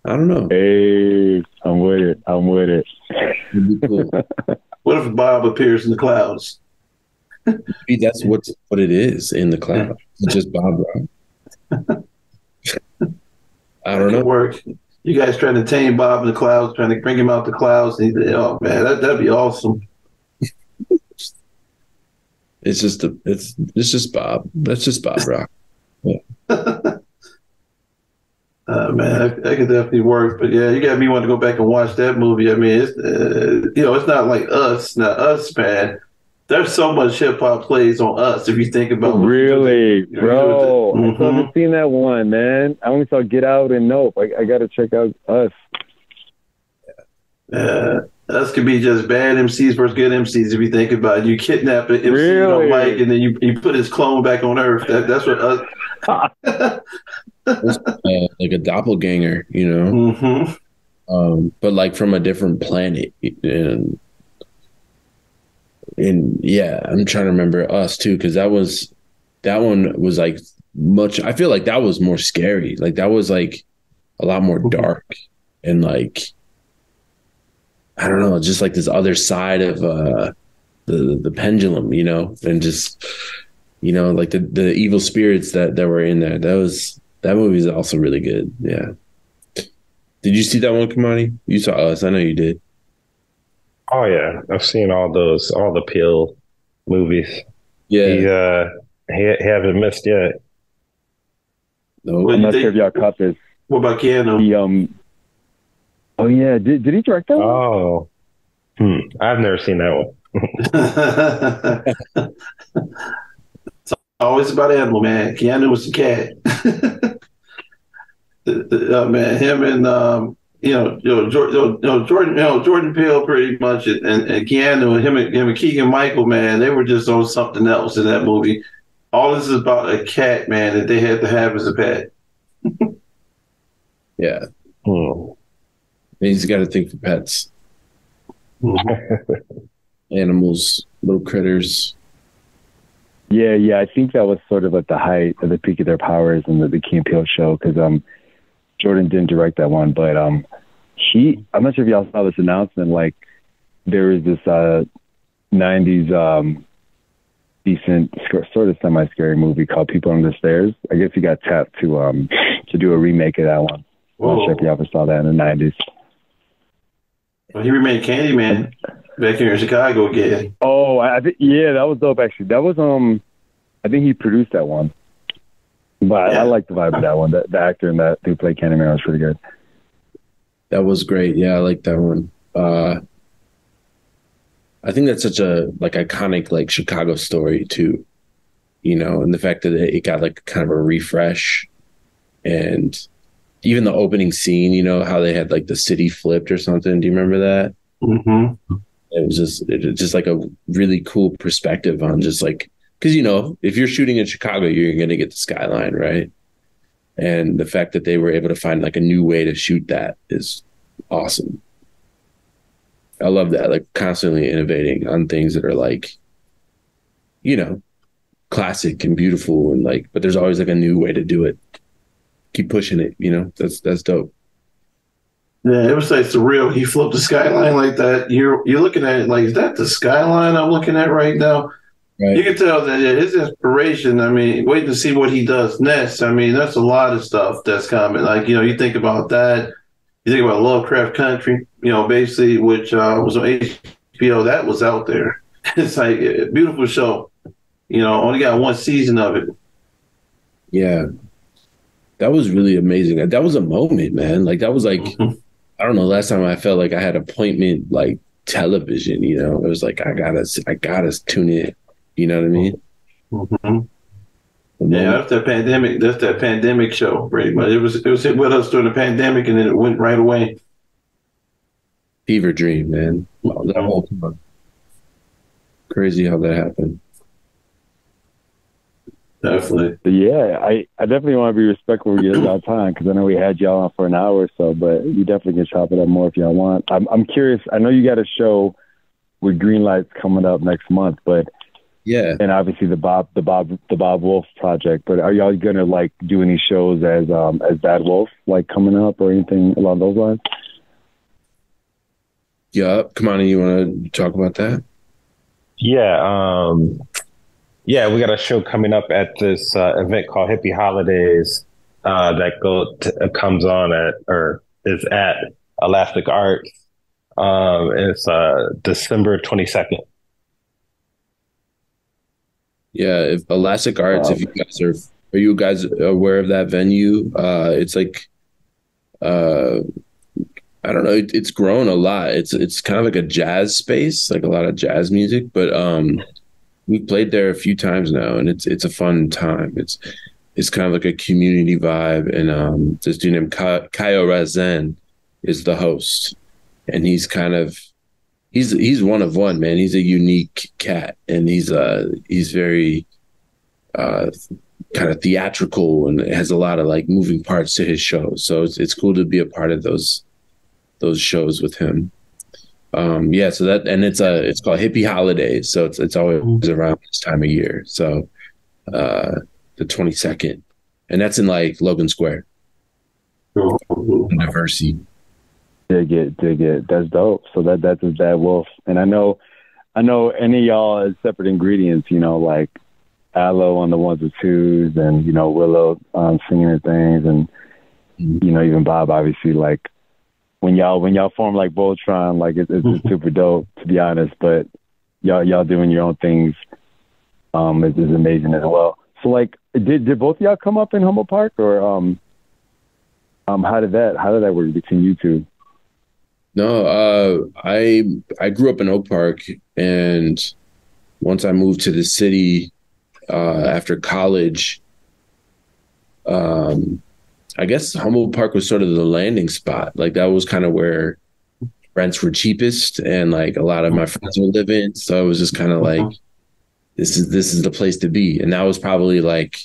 I don't know. Hey, I'm with it. I'm with it. It'd be cool. What if Bob appears in the clouds? Maybe that's what it is in the cloud. It's just Bob Rock. I don't know. Work. You guys trying to tame Bob in the clouds, trying to bring him out the clouds. Oh man, that'd be awesome. It's just Bob. That's just Bob Rock. Yeah. Man, that could definitely work. But yeah, you got me want to go back and watch that movie. I mean, it's it's not like Us, not Us, man. There's so much hip hop plays on Us. If you think about really, bro, I still haven't seen that one, man. I only saw Get Out and Nope. I got to check out Us. Us could be just bad MCs versus good MCs. If you think about it, you kidnap an MC Really? Mike, and then you put his clone back on Earth. That's what Us. Like a doppelganger, you know, but like from a different planet. And yeah, I'm trying to remember Us too, because that one was like much. I feel like that was more scary. Like that was like a lot more dark and like I don't know, just like this other side of the pendulum, you know, and just like the evil spirits that were in there. That movie is also really good. Yeah. Did you see that one, Kamani? You saw Us. I know you did. Oh yeah, I've seen all the Peele movies. Yeah. He haven't missed yet. No. I'm not sure if y'all caught this. What about Keanu? Oh yeah, did he direct that one? Oh, I've never seen that one. It's always about animal, man. Keanu was the cat. Man, him and Jordan Peele pretty much, and Keanu, and him and Keegan Michael, man, they were just on something else in that movie. All this is about a cat, man, that they had to have as a pet. Yeah. He's got to think for pets. Animals, little critters. Yeah. I think that was sort of at the height of the peak of their powers in the Key and Peele show, because Jordan didn't direct that one, but I'm not sure if y'all saw this announcement. Like there was this 90s decent sort of semi-scary movie called People Under the Stairs. I guess he got tapped to do a remake of that one. I'm not sure if you ever saw that in the 90s. Well, he remade Candyman back here in Chicago again. Oh, that was dope actually. That was I think he produced that one. But yeah. I like the vibe of that one. The actor in that who played Candyman was pretty good. That was great. Yeah, I like that one. I think that's such a like iconic like Chicago story too, you know, and the fact that it got like kind of a refresh, and even the opening scene, you know, how they had like the city flipped or something. Do you remember that? Mm-hmm. It was just like a really cool perspective on just like, because, you know, if you're shooting in Chicago, you're going to get the skyline, right? And the fact that they were able to find like a new way to shoot that is awesome. I love that, like constantly innovating on things that are like, you know, classic and beautiful and like, but there's always like a new way to do it. Keep pushing it, you know, that's dope. Yeah, it was like surreal. He flipped the skyline like that. You're looking at it like, is that the skyline I'm looking at right now? Right. You can tell that his inspiration, I mean, waiting to see what he does next. I mean, that's a lot of stuff that's coming. Like, you know, you think about that. You think about Lovecraft Country, you know, basically, which was on HBO. That was out there. It's like a beautiful show. You know, only got one season of it. Yeah. That was really amazing. That was a moment, man. Like, that was like, I don't know, last time I felt like I had appointment, like, television, you know? It was like, I gotta tune in. You know what I mean? Mm-hmm. Yeah, that's that pandemic. That's that pandemic show, pretty much. It was hit with us during the pandemic, and then it went right away. Fever dream, man. That whole time. crazy how that happened. Definitely. But yeah, I definitely want to be respectful of y'all time because I know we had y'all on for an hour or so, but you definitely can chop it up more if y'all want. I'm curious. I know you got a show with Green Lights coming up next month, but yeah, and obviously the BADWOLFF project. But are y'all gonna like do any shows as BADWOLFF like coming up or anything along those lines? Yeah, come on, you want to talk about that? Yeah, yeah, we got a show coming up at this event called HipPodHedz that comes on at or is at Elastic Arts. It's December 22nd. Yeah, if Elastic Arts, if you guys are you guys aware of that venue? It's like I don't know, it's grown a lot. It's kind of like a jazz space, like a lot of jazz music, but we've played there a few times now, and it's a fun time. It's kind of like a community vibe, and this dude named Kaio Razen is the host, and he's one of one, man. He's a unique cat, and he's very kind of theatrical and has a lot of like moving parts to his shows. So it's cool to be a part of those shows with him. Yeah, so that, and it's called HipPodHedz, so it's always around this time of year. So the 22nd, and that's in like Logan Square. University. Dig it. That's dope. So that's a BADWOLFF, and I know any of y'all as separate ingredients. You know, like Aloe on the ones and twos, and you know Willow singing and things, and you know even Bob obviously like. When y'all form like Voltron, like it's super dope to be honest. But y'all doing your own things is amazing as well. So like, did both of y'all come up in Humboldt Park, or how did that work between you two? No, I grew up in Oak Park, and once I moved to the city after college, I guess Humboldt Park was sort of the landing spot. Like that was kind of where rents were cheapest, and like a lot of my friends were living. So it was just kind of like, this is the place to be. And that was probably like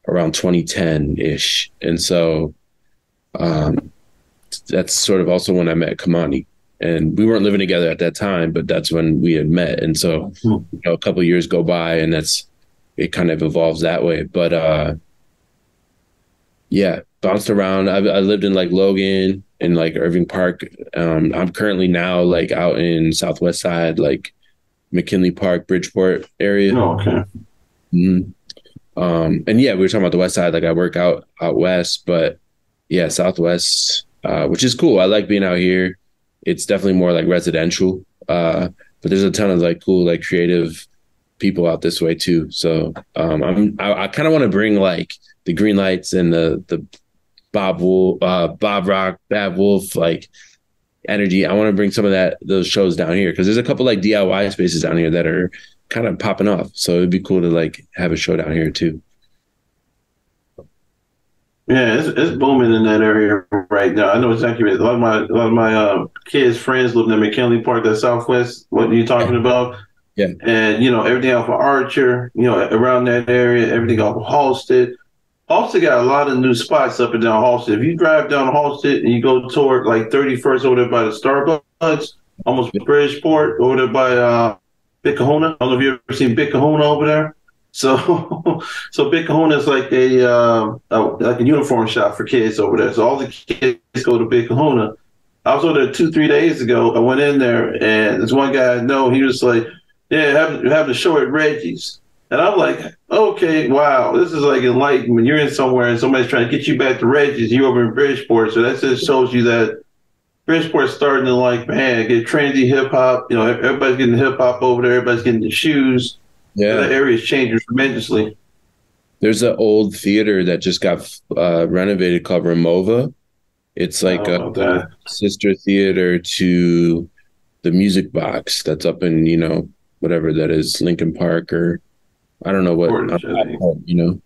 around 2010 ish. And so that's sort of also when I met Kamani, and we weren't living together at that time, but that's when we had met. And so, you know, a couple of years go by, and it kind of evolves that way. But yeah, bounced around. I lived in like Logan and like Irving Park. I'm currently now like out in Southwest Side, like McKinley Park, Bridgeport area. Oh, okay. And yeah, we were talking about the West Side. Like I work out west, but yeah, Southwest, which is cool. I like being out here. It's definitely more like residential, but there's a ton of like cool, like creative people out this way too. So I kind of want to bring like the Green Lights and the Bob Rock, BADWOLFF like energy. I want to bring some of those shows down here, because there's a couple like DIY spaces down here that are kind of popping off. So it'd be cool to like have a show down here too. Yeah, it's booming in that area right now. I know exactly. A lot of my kids' friends live in McKinley Park, that Southwest. What you're talking about? Yeah. And you know everything off of Archer, you know around that area, everything off of Halsted. Halsted got a lot of new spots up and down Halsted. If you drive down Halsted and you go toward like 31st over there by the Starbucks, almost Bridgeport, over there by Big Kahuna. I don't know if you ever seen Big Kahuna over there. So Big Kahuna is like a uniform shop for kids over there. So all the kids go to Big Kahuna. I was over there 2-3 days ago. I went in there, and this one guy I know, he was like, "Yeah, having a show at Reggie's." And I'm like, okay, wow, this is like enlightenment. You're in somewhere and somebody's trying to get you back to Reggie's. You over in Bridgeport. So that just shows you that Bridgeport's starting to like, man, get trendy hip hop. You know, everybody's getting hip hop over there. Everybody's getting the shoes. Yeah. So that area's changing tremendously. There's an old theater that just got renovated called Ramova. It's like a sister theater to the Music Box that's up in, you know, whatever that is, Lincoln Park, or I don't know what, you know.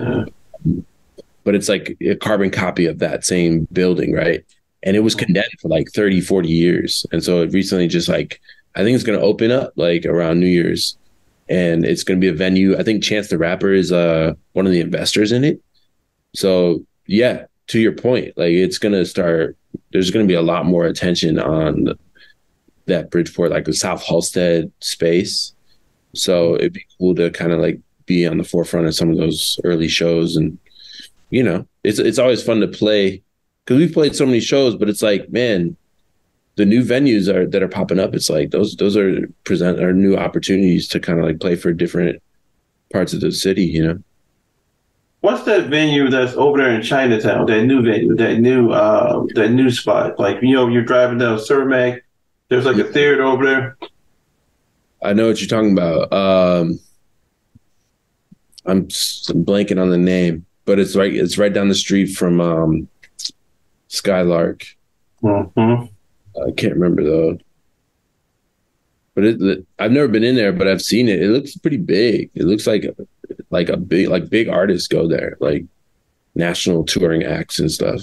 Yeah. But it's like a carbon copy of that same building, right? And it was condemned for like 30, 40 years. And so it recently just like I think it's going to open up like around New Year's, and it's going to be a venue. I think Chance the Rapper is one of the investors in it. So yeah, to your point, like it's going to start. There's going to be a lot more attention on that Bridgeport, like the South Halstead space. So it'd be cool to kind of like be on the forefront of some of those early shows, and you know, it's always fun to play because we've played so many shows, but it's like, man, the new venues that are popping up. It's like those are new opportunities to kind of like play for different parts of the city, you know. What's that venue that's over there in Chinatown? That new venue, that new spot. Like, you know, you're driving down Cermak, there's like a theater over there. I know what you're talking about. I'm blanking on the name, but it's right down the street from Skylark. Mm-hmm. I can't remember though. But I've never been in there, but I've seen it. It looks pretty big. It looks like a big artists go there, like national touring acts and stuff.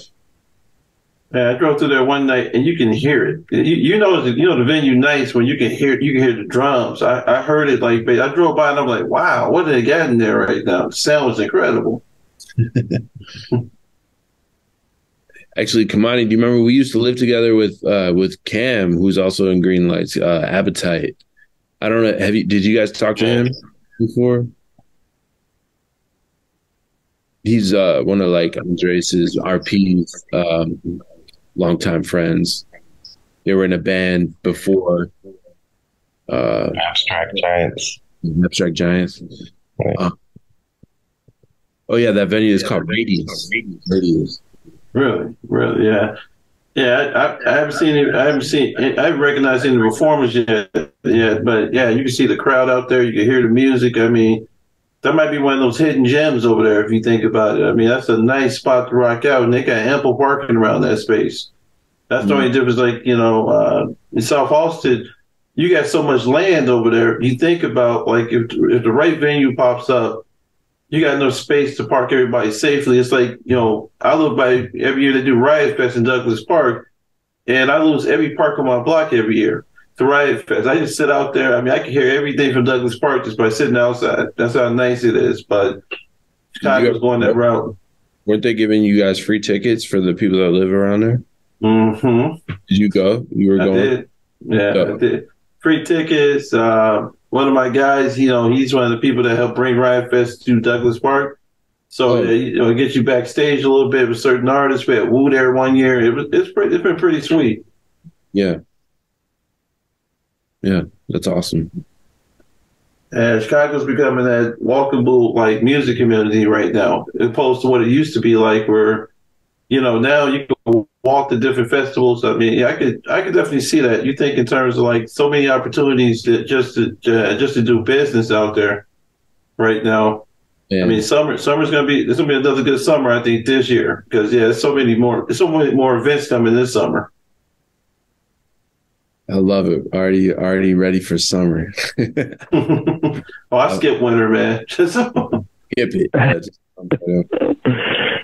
Yeah, I drove through there one night, and you can hear it. You know the venue nights when you can hear the drums. I heard it like I drove by and I'm like, wow, what do they got in there right now? The sound was incredible. Actually, Kamani, do you remember we used to live together with Cam, who's also in Green Lights, Appetite? I don't know. Did you guys talk to him before? He's one of like Andres's RP's longtime friends. They were in a band before Abstract Giants. Abstract Giants. Right. Oh yeah, that venue is called Radius. Radius. Really, yeah. Yeah, I haven't seen it. I haven't recognized any performers yet. Yeah, but yeah, you can see the crowd out there. You can hear the music. I mean, that might be one of those hidden gems over there if you think about it. I mean, that's a nice spot to rock out, and they got ample parking around that space. That's the only difference. Like, you know, in South Austin, you got so much land over there. You think about like if the right venue pops up, you got enough space to park everybody safely. It's like, you know, I live by every year they do Riot Fest in Douglas Park, and I lose every park on my block every year to Riot Fest. I just sit out there. I mean, I can hear everything from Douglas Park just by sitting outside. That's how nice it is. But Chicago's going that route. Weren't they giving you guys free tickets for the people that live around there? Mm-hmm. Did you go? You were going? I did. Yeah, I did. Free tickets. One of my guys, you know, he's one of the people that helped bring Riot Fest to Douglas Park. So, you know, it gets you backstage a little bit with certain artists. We had Wu there one year. It's been pretty sweet. Yeah. Yeah, that's awesome. And Chicago's becoming that walkable, like, music community right now, as opposed to what it used to be like where, you know, now you can walk to different festivals. I mean, yeah, I could definitely see that. You think in terms of like so many opportunities just to do business out there right now. Yeah. I mean, there's gonna be another good summer, I think, this year because there's so many more events coming this summer. I love it. Already ready for summer. I skip winter, man. Skip it.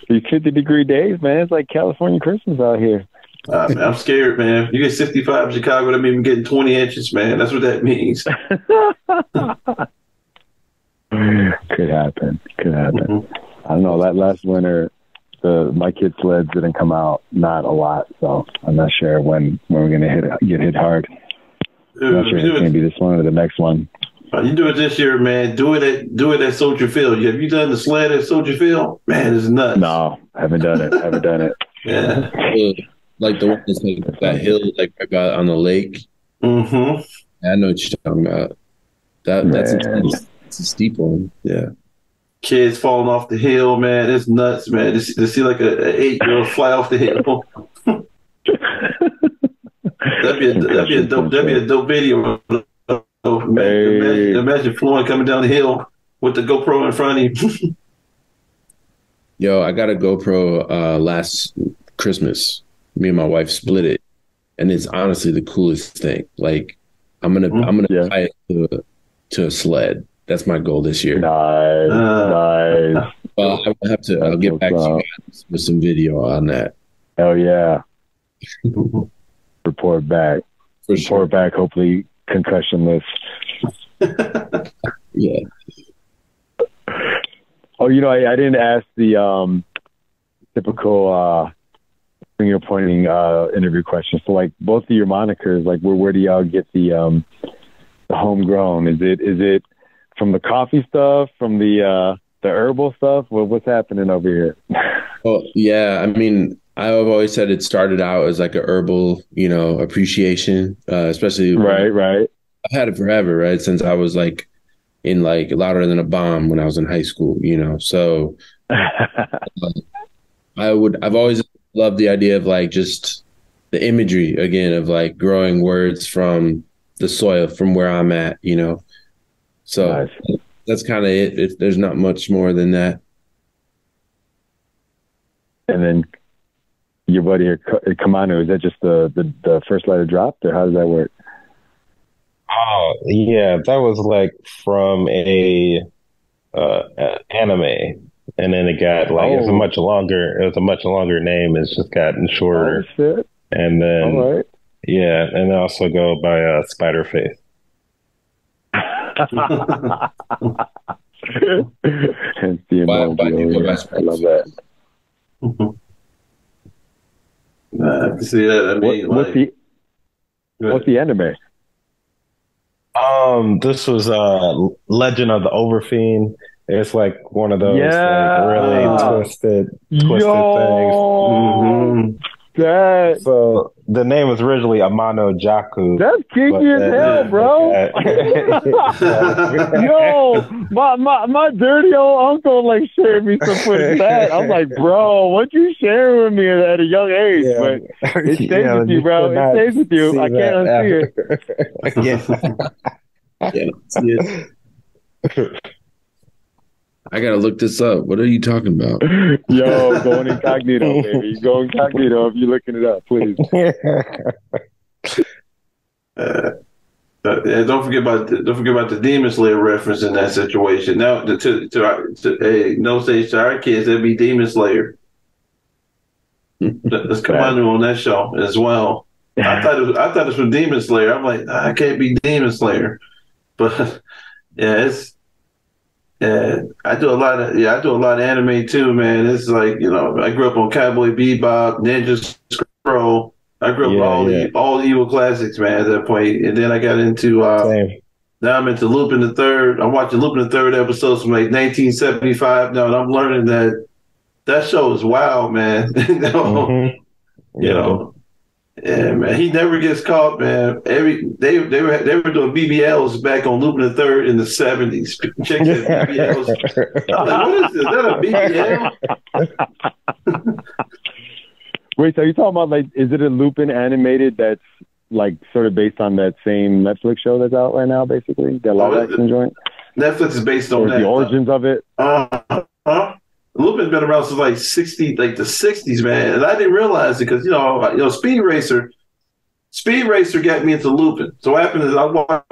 These 50-degree days, man. It's like California Christmas out here. Man, I'm scared, man. You get 65 in Chicago, that means I'm getting 20 inches, man. That's what that means. Could happen. Mm-hmm. I don't know. That last winter, my kids' sleds didn't come out, not a lot. So I'm not sure when we're going to get hit hard. I'm not sure if it's going to be this one or the next one. You do it this year, man. Do it at Soldier Field. Have you done the sled at Soldier Field? Man, it's nuts. No, I haven't done it. Yeah. Like the one that's like that hill, like right by on the lake. Mm-hmm. I know what you're talking about. It's a steep one. Yeah. Kids falling off the hill, man. It's nuts, man. To see like an 8-year-old fly off the hill. that'd be a dope video. Imagine Floyd coming down the hill with the GoPro in front of him. Yo, I got a GoPro last Christmas. Me and my wife split it, and it's honestly the coolest thing. Like, I'm gonna tie it to a sled. That's my goal this year. Nice. Well, I'll get back to you guys with some video on that. Hell yeah. Report back. For sure. Report back. Hopefully concussionless. Yeah. Oh, you know, I didn't ask the typical finger pointing interview question. So, like, both of your monikers, like, where do y'all get the homegrown? Is it from the coffee stuff, from the herbal stuff? What's happening over here? Well, yeah. I mean, I've always said it started out as like a herbal, you know, appreciation, especially Right. I've had it forever, right? Since I was like in like Louder Than a Bomb when I was in high school, you know. So I've always loved the idea of like just the imagery again of like growing words from the soil from where I'm at, you know. So Nice. that's kind of it. There's not much more than that. And then your buddy here, Kamanu, is that just the first letter dropped, or how does that work? Oh, yeah, that was like from a anime, and then it got like it was a much longer name. It's just gotten shorter. Oh, shit. And then All right. yeah, and I also go by Spider Face. Hence the emoji over here. I love that. I see that. I mean, what's the anime? This was Legend of the Overfiend. It's like one of those like really twisted things. That, so the name was originally Amano Jaku. That's kinky as hell, bro. Yo, my dirty old uncle like shared me some footage of that. I'm like, bro, what you sharing with me at a young age? Yeah. But it stays with you, bro. It stays with you. I can't unsee it. I gotta look this up. What are you talking about? Yo, going incognito, baby. Go incognito if you're looking it up, please. Don't forget about the Demon Slayer reference in that situation. Now, no stage to our kids, that'd be Demon Slayer. Let's come on that show as well. I thought it was from Demon Slayer. I'm like, I can't be Demon Slayer, but yeah, I do a lot of anime too, man. It's like, you know, I grew up on Cowboy Bebop, Ninja Scroll. I grew up with all the evil classics, man, at that point. And then I got into now I'm into Lupin the Third. I'm watching Lupin the Third episodes from like 1975 now, and I'm learning that show is wild, man. You know. Yeah, man. He never gets caught, man. They were doing BBLs back on Lupin the Third in the 70s. Check that BBLs. I'm like, what is this? Is that a BBL? Wait, so you talking about like, is it a Lupin animated that's like sort of based on that same Netflix show that's out right now, basically? That live action joint? Netflix is based on that. The origins of it? Lupin's been around since like the 60s, man. And I didn't realize it because, you know, Speed Racer got me into Lupin. So what happened is I watched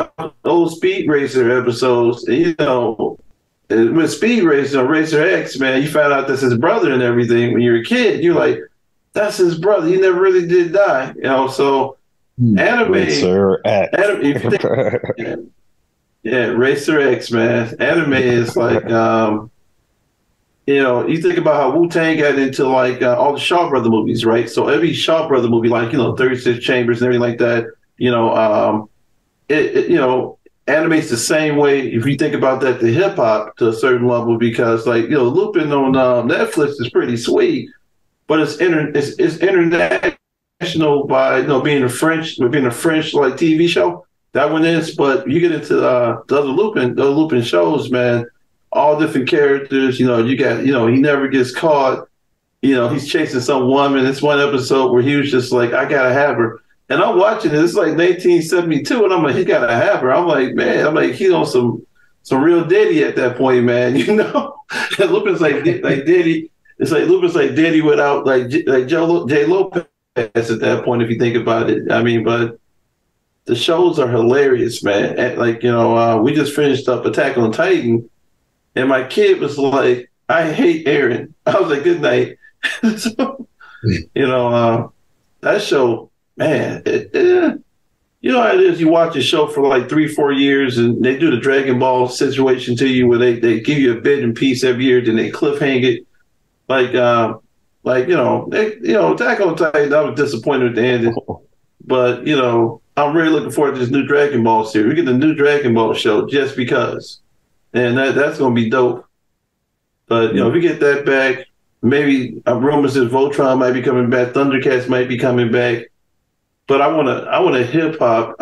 old Speed Racer episodes, and, you know, with Speed Racer, Racer X, man, you found out that's his brother and everything. When you're a kid, you're like, that's his brother. He never really did die, you know. So anime, Racer X. Racer X, man. Anime is like, you know, you think about how Wu-Tang got into like all the Shaw Brother movies, right? So every Shaw Brother movie, like, you know, 36 Chambers and everything like that, you know, you know, animates the same way. If you think about that, the hip hop to a certain level, because like, you know, Lupin on Netflix is pretty sweet, but it's international by, you know, being a French like TV show. That one is, but you get into the other Lupin shows, man. All different characters, you know, you got, you know, he never gets caught. You know, he's chasing some woman. It's one episode where he was just like, I gotta have her. And I'm watching it. It's like 1972, and I'm like, he gotta have her. I'm like, man, he's on some real Diddy at that point, man. You know, and Lupin's like Diddy. It's like Lupin's like Diddy without like J. Lopez at that point, if you think about it. I mean, but the shows are hilarious, man. And like, you know, we just finished up Attack on Titan. And my kid was like, I hate Aaron. I was like, good night. So, you know, that show, man, you You know how it is. You watch a show for like 3-4 years, and they do the Dragon Ball situation to you, where they give you a bit and piece every year, then they cliffhang it. Like Attack on Titan. I was disappointed with the ending, but I'm really looking forward to this new Dragon Ball series. We get the new Dragon Ball show just because, and that's going to be dope. But if we get that back, maybe rumors that Voltron might be coming back, Thundercats might be coming back. But I want a hip hop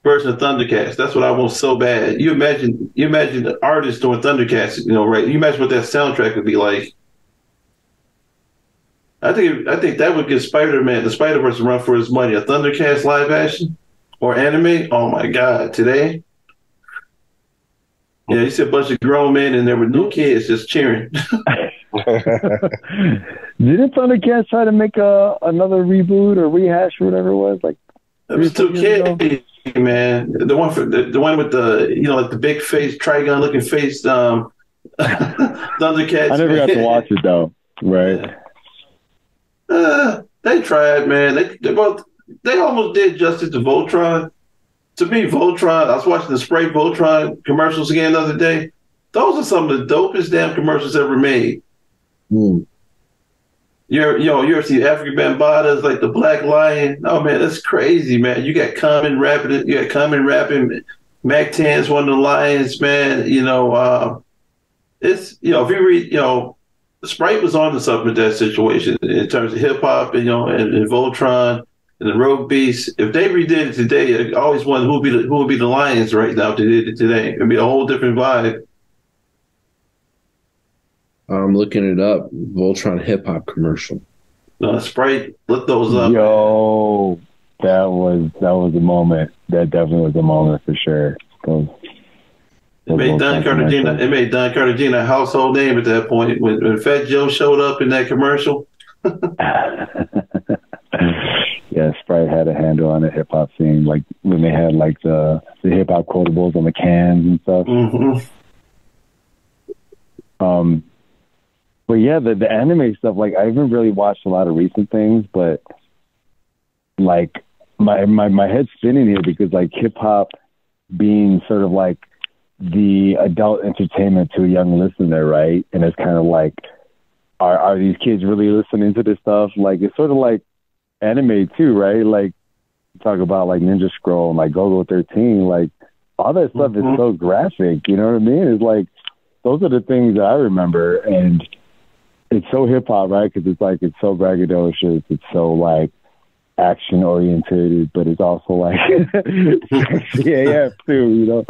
version of Thundercats. That's what I want so bad. You imagine the artists doing Thundercats, right? You imagine what that soundtrack would be like. I think that would give the Spider-Verse a run for his money. A Thundercats live action or anime. Oh my God! Today, you see a bunch of grown men and there were new kids just cheering. Didn't Thundercats try to make another reboot or rehash or whatever it was? Like it was too kiddie, man. The one with the like the big face, trigon looking face, Thundercats. I never got to watch it though. Right. They tried, man. They almost did justice to Voltron. To me, Voltron. I was watching the Spray Voltron commercials again the other day. Those are some of the dopest damn commercials ever made. Mm. You ever see African Bambatas, like the Black Lion? Oh man, that's crazy, man. You got Common rapping. Mac 10's one of the lions, man. It's if you read, Sprite was on to something with that situation in terms of hip hop and Voltron and the Rogue Beast. If they redid it today, I always wonder who would be the lions right now if they did it today. It'd be a whole different vibe. I'm looking it up. Voltron hip hop commercial. Sprite, look those up. Yo, that was a moment. That definitely was a moment for sure. It made Don Cartagena a household name at that point. When Fat Joe showed up in that commercial. Yeah, Sprite had a handle on the hip hop scene, like when they had like the hip hop quotables on the cans and stuff. Mm-hmm. But yeah, the anime stuff, like I haven't really watched a lot of recent things, but like my head's spinning here because like hip hop being sort of like the adult entertainment to a young listener, right? And it's kind of like, are these kids really listening to this stuff? Like it's sort of like anime too, right? Like talk about like Ninja Scroll and like Go-Go 13, like all that stuff is so graphic, you know what I mean? It's like those are the things that I remember, and it's so hip hop, right? Because it's so braggadocious, it's so like action oriented, but it's also like CAF too,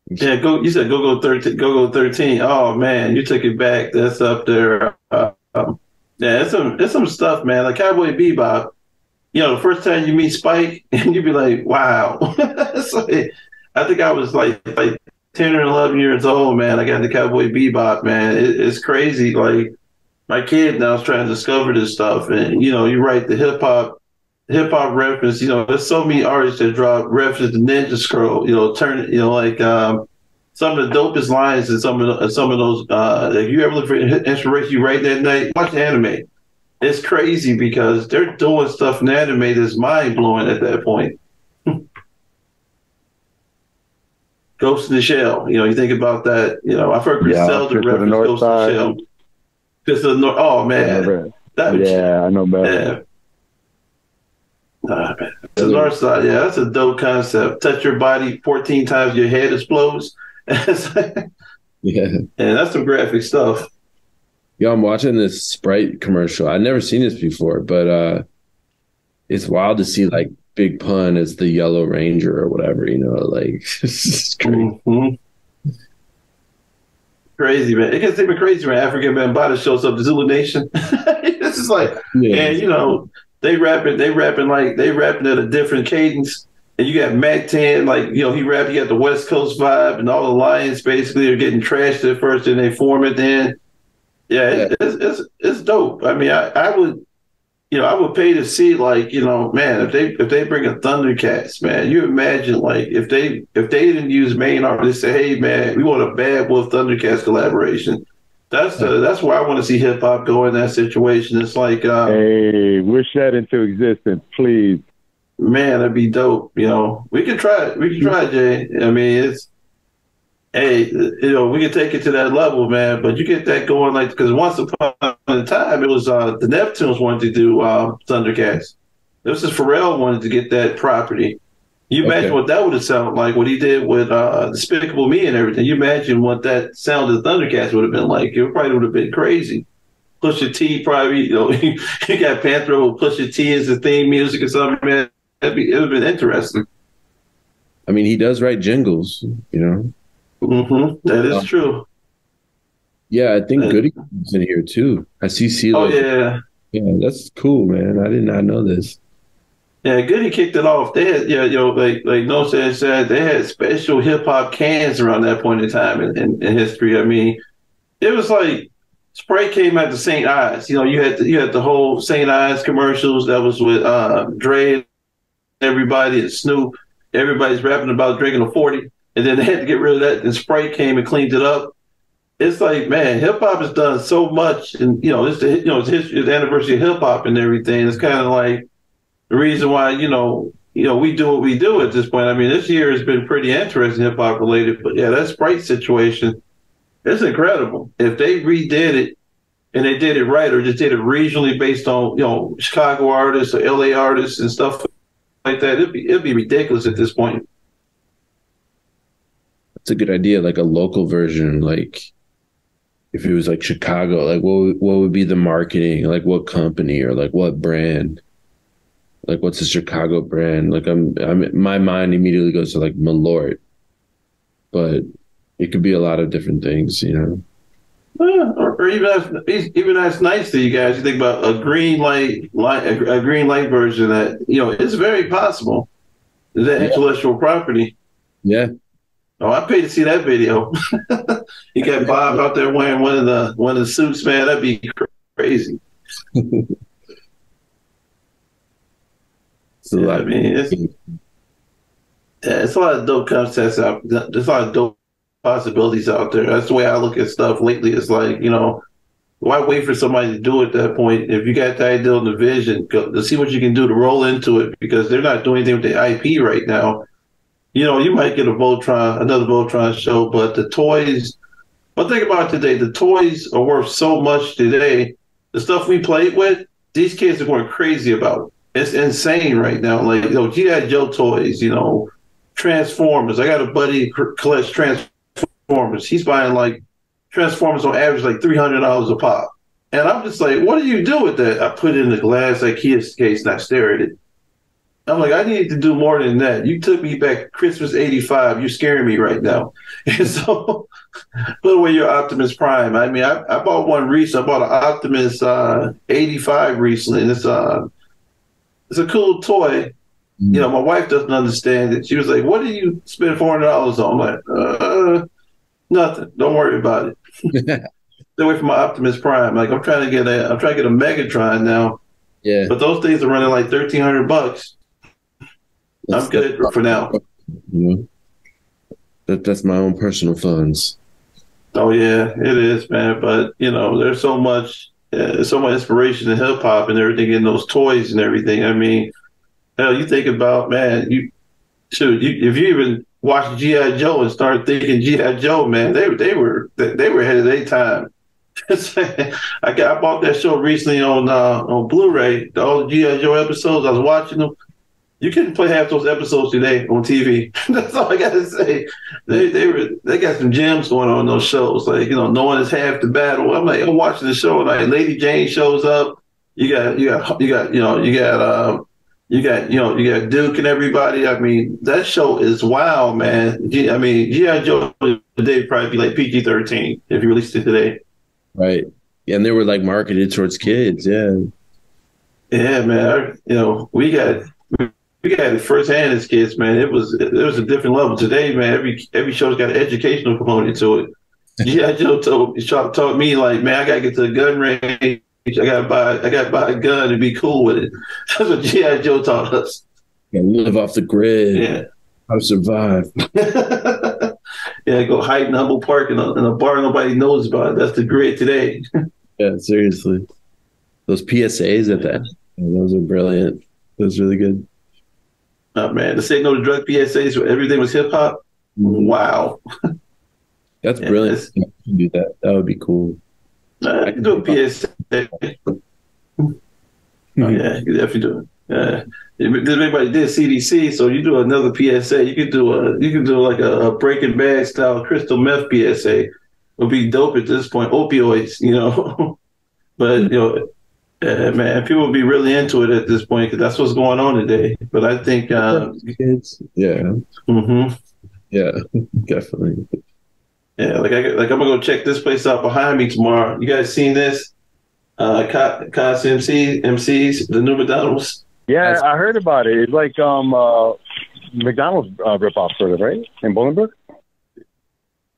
Yeah, you said Go-Go 13. Go-Go 13. Oh man, you took it back. That's up there. Yeah, it's some stuff, man. Like Cowboy Bebop. The first time you meet Spike, and you'd be like, "Wow." I think I was like 10 or 11 years old, man. I got into Cowboy Bebop, man. It's crazy. Like my kid now is trying to discover this stuff, and you're right. The hip hop reference. There's so many artists that drop references to Ninja Scroll. Some of the dopest lines and some of those. If you ever look for inspiration, you write that night, watch anime. It's crazy because they're doing stuff in anime that's mind blowing at that point. Ghost in the Shell. You think about that. I've heard Griselda reference Ghost in the Shell. Fist of the North. Oh man, I know better. Yeah. Nah, man. The North Side, yeah, that's a dope concept. Touch your body 14 times, your head explodes. Yeah, and that's some graphic stuff. Yo, I'm watching this Sprite commercial. I've never seen this before, but it's wild to see like Big Pun as the Yellow Ranger or whatever. Like it's crazy. Mm-hmm. Crazy, man. It gets even crazy when African Bambaataa shows up to Zulu Nation. This is like, and they rapping at a different cadence. And you got Mac 10, like, he got the West Coast vibe, and all the Lions basically are getting trashed at first, and they form it then. Yeah, it's dope. I mean, I would pay to see, like, man, if they bring a Thundercats, man, you imagine, like, if they didn't use main art, they say, hey, man, we want a Bad Wolf Thundercats collaboration. That's where I want to see hip hop go in that situation. It's like, hey, wish that into existence, please. man, that'd be dope. You know, we could try it. We could try it, Jay. I mean, it's, hey, you know, we could take it to that level, man. But you get that going, like, because once upon a time, it was the Neptunes wanted to do Thundercats. This is Pharrell wanted to get that property. You imagine what that would have sounded like, what he did with Despicable Me and everything. You imagine what that sound of Thundercats would have been like. It probably would have been crazy. Pusha T probably, you know, you got Panther with Pusha T as the theme music or something, man. It would have been interesting. I mean, he does write jingles, you know. That is true. Yeah, I think Goody's in here too. I see CeeLo. Oh yeah, yeah, that's cool, man. I did not know this. Yeah, Goody kicked it off. They had, you know, like No said, they had special hip hop cans around that point in time in history. I mean, it was like Sprite came out to St. Ives. You know, you had the whole St. Ives commercials that was with Dre and everybody and Snoop. Everybody's rapping about drinking a 40, and then they had to get rid of that. And Sprite came and cleaned it up. It's like, man, hip hop has done so much, and you know, it's the anniversary of hip hop and everything. It's kind of like the reason why, you know, we do what we do at this point. I mean, this year has been pretty interesting hip hop related, but yeah, that Sprite situation, it's incredible. If they redid it and they did it right, or just did it regionally based on, you know, Chicago artists or LA artists and stuff like that, it'd be ridiculous at this point. That's a good idea, like a local version, like if it was like Chicago, like what would be the marketing, like what company or like what brand? Like, what's a Chicago brand? Like, my mind immediately goes to like Malort, but it could be a lot of different things, you know. Or even that's nice to you guys. You think about a green light version that, you know, it's very possible. Is that intellectual property? Yeah. Oh, I paid to see that video. You got Bob out there wearing one of the suits, man. That'd be crazy. I mean, it's a lot of dope concepts out. There's a lot of dope possibilities out there. That's the way I look at stuff lately. It's like, you know, why wait for somebody to do it at that point? If you got the idea and the vision, go to see what you can do to roll into it, because they're not doing anything with the IP right now. You know, you might get another Voltron show, but the toys. One thing about today, the toys are worth so much today. The stuff we played with, these kids are going crazy about it. It's insane right now. Like, you know, G.I. Joe toys, you know, Transformers. I got a buddy who collects Transformers. He's buying like Transformers on average like $300 a pop. And I'm just like, what do you do with that? I put it in the glass IKEA case and I stare at it. I'm like, I need to do more than that. You took me back Christmas '85. You're scaring me right now. And so put away your Optimus Prime. I mean, I bought one recently. I bought an Optimus 85 recently, and it's a cool toy. You know, my wife doesn't understand it. She was like, what do you spend $400 on? I'm like, nothing. Don't worry about it. Stay away from my Optimus Prime. Like, I'm trying to get a Megatron now. Yeah. But those things are running like $1,300. I'm good for now. You know, that's my own personal funds. Oh yeah, it is, man. But you know, there's so much inspiration in hip hop and everything in those toys and everything. I mean, hell, you think about, man, if you even watch G.I. Joe and start thinking G.I. Joe, man, they were ahead of their time. I bought that show recently on Blu-ray. All the G.I. Joe episodes, I was watching them. You couldn't play half those episodes today on TV. That's all I gotta say. They got some gems going on in those shows. Like, you know, no one is half the battle. I'm like, I'm watching the show, like Lady Jane shows up. You got Duke and everybody. I mean, that show is wild, man. I mean, G.I. Joe today would probably be like PG-13 if you released it today. Right. And they were like marketed towards kids. Yeah. Yeah, man. You know, we got it firsthand as kids, man. It was a different level. Today, man, every show's got an educational component to it. G.I. Joe taught me, like, man, I gotta get to the gun range. I gotta buy a gun and be cool with it. That's what G.I. Joe taught us. Yeah, live off the grid. Yeah. How to survive. Yeah, go hide in Humble Park in a bar nobody knows about. That's the grid today. Yeah, seriously. Those PSAs at that, those are brilliant. Those are really good. Oh man, to say no to drug PSAs where everything was hip hop. Wow. That's brilliant. You can do that. That would be cool. I can do a PSA. Oh yeah, you can definitely do it. Everybody did CDC, so you do another PSA. You could do like a Breaking Bad style crystal meth PSA. Would be dope at this point. Opioids, but man, people would be really into it at this point because that's what's going on today. But I think, yeah, yeah, definitely. Yeah, like I'm gonna go check this place out behind me tomorrow. You guys seen this? Cos MCs, the new McDonald's. Yeah, I heard about it. It's like McDonald's ripoff, sort of, right? In Bolingbrook?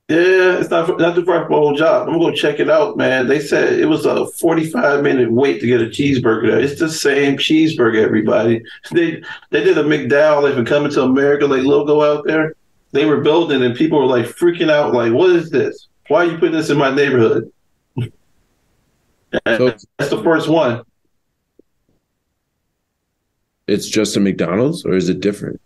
Yeah, it's not too far from my old job. I'm gonna go check it out, man. They said it was a 45-minute wait to get a cheeseburger there. It's the same cheeseburger, everybody. They did a McDowell, like Coming to America, like logo out there. They were building and people were like freaking out, like, what is this? Why are you putting this in my neighborhood? So, that's the first one. It's just a McDonald's, or is it different?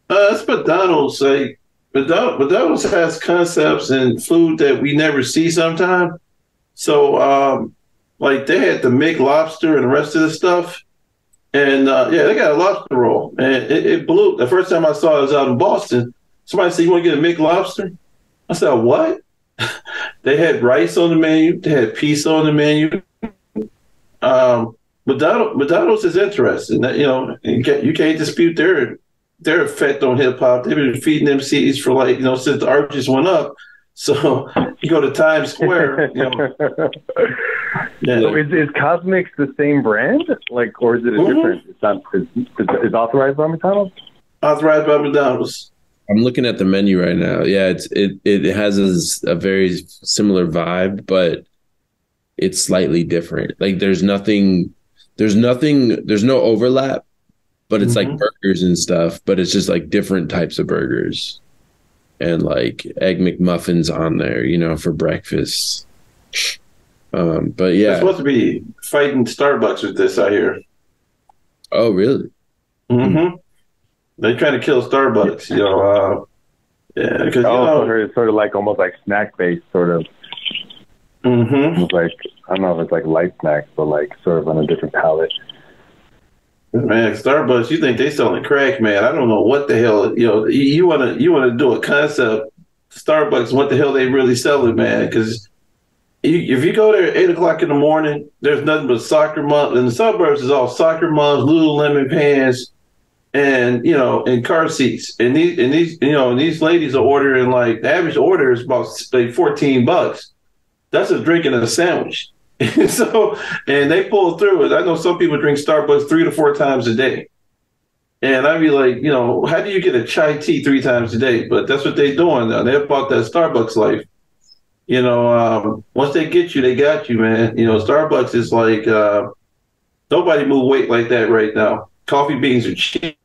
It's McDonald's. Like McDonald's has concepts and food that we never see sometimes. So, like they had the McLobster and the rest of the stuff, and they got a lobster roll, and it blew. The first time I saw it was out in Boston. Somebody said, "You want to get a McLobster?" I said, "What?" They had rice on the menu. They had pizza on the menu. McDonald's is interesting. That, you can't dispute their effect on hip hop. They've been feeding them seeds for since the arches went up. So you go to Times Square. Yeah. So is Cosmix the same brand, or is it a different? It's not. It's authorized by McDonald's. Authorized by McDonald's. I'm looking at the menu right now. Yeah, it has a very similar vibe, but it's slightly different. Like there's no overlap, but it's like burgers and stuff, but it's just like different types of burgers and like egg McMuffins on there, for breakfast. But yeah. They're supposed to be fighting Starbucks with this, I hear. Oh, really? Mm-hmm. They're trying to kill Starbucks, yeah, because I heard it's sort of like almost like snack based, sort of. Mm-hmm. It's like I don't know if it's like light snacks, but like sort of on a different palette. Man, Starbucks, you think they selling crack, man? I don't know what the hell. You wanna do a concept, Starbucks. What the hell they really selling, man? Because if you go there at 8:00 in the morning, there's nothing but soccer moms. In the suburbs, is all soccer moms, Lululemon pants. And and car seats, and these ladies are ordering like the average order is about like $14. That's a drink and a sandwich. So, and they pull through it. I know some people drink Starbucks 3 to 4 times a day, and I'd be like, how do you get a chai tea 3 times a day? But that's what they're doing now. They're about that Starbucks life. Once they get you, they got you, man. Starbucks is like nobody move weight like that right now. Coffee beans are cheap.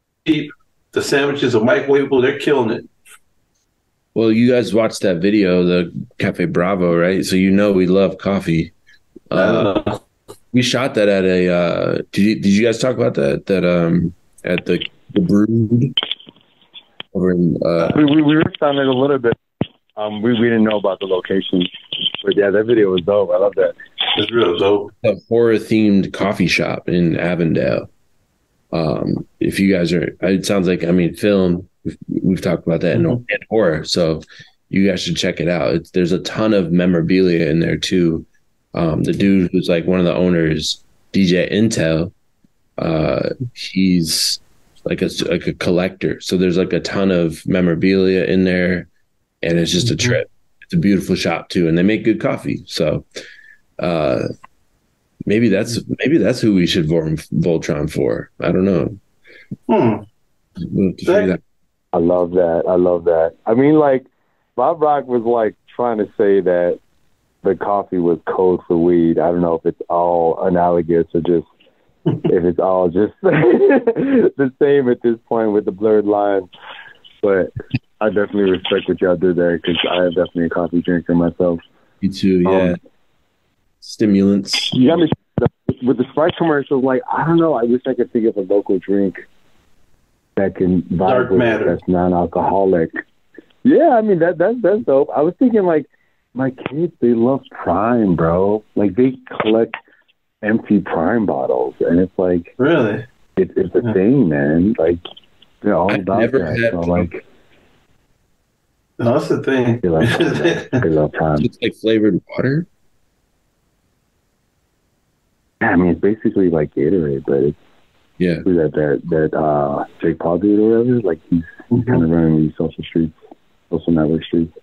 The sandwiches are microwavable. They're killing it. Well, you guys watched that video, the Cafe Bravo, right? So we love coffee. We shot that at a. Did you guys talk about that? At the Brood over in. We riffed on it a little bit. We didn't know about the location, but yeah, that video was dope. I love that. It's real dope. A horror themed coffee shop in Avondale. If you guys are, it sounds like, film, we've talked about that and horror. So you guys should check it out. There's a ton of memorabilia in there too. The dude who's like one of the owners, DJ Intel, he's like a collector. So there's like a ton of memorabilia in there and it's just a trip. It's a beautiful shop too. And they make good coffee. So, maybe that's who we should Voltron for. I don't know. We'll I love that. I mean, like Bob Rock was like trying to say that the coffee was code for weed. I don't know if it's all analogous or just if it's all just the same at this point with the blurred lines. But I definitely respect what y'all did there because I am definitely a coffee drinker myself. You too, yeah. Stimulants. You got me with the Sprite commercials. Like, I don't know. I wish I could think of a local drink that can vibe with it, that's non-alcoholic. Yeah, I mean that's dope. I was thinking like my kids, they love Prime, bro. Like they collect empty Prime bottles, and it's like really, it's a thing, man. Like they're all about that. So like, no, that's the thing. They love Prime. It's like flavored water. Yeah, I mean it's basically like Gatorade, but it's that Jake Paul dude or whatever. Like he's kind of running these social network streets.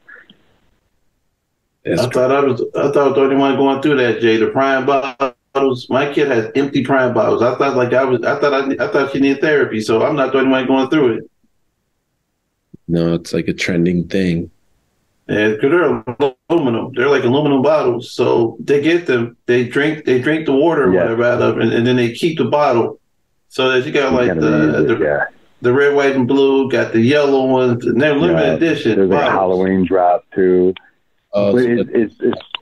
I thought I was the only one going through that, Jay. The Prime bottles. My kid has empty Prime bottles. I thought she needed therapy, so I'm not the only one going through it. No, it's like a trending thing. Yeah, because they're aluminum. They're like aluminum bottles. So they get them. They drink the water or whatever out of it, and then they keep the bottle. So that you got like the red, white, and blue. Got the yellow ones, and they're limited edition. There's like a Halloween drop too. But it's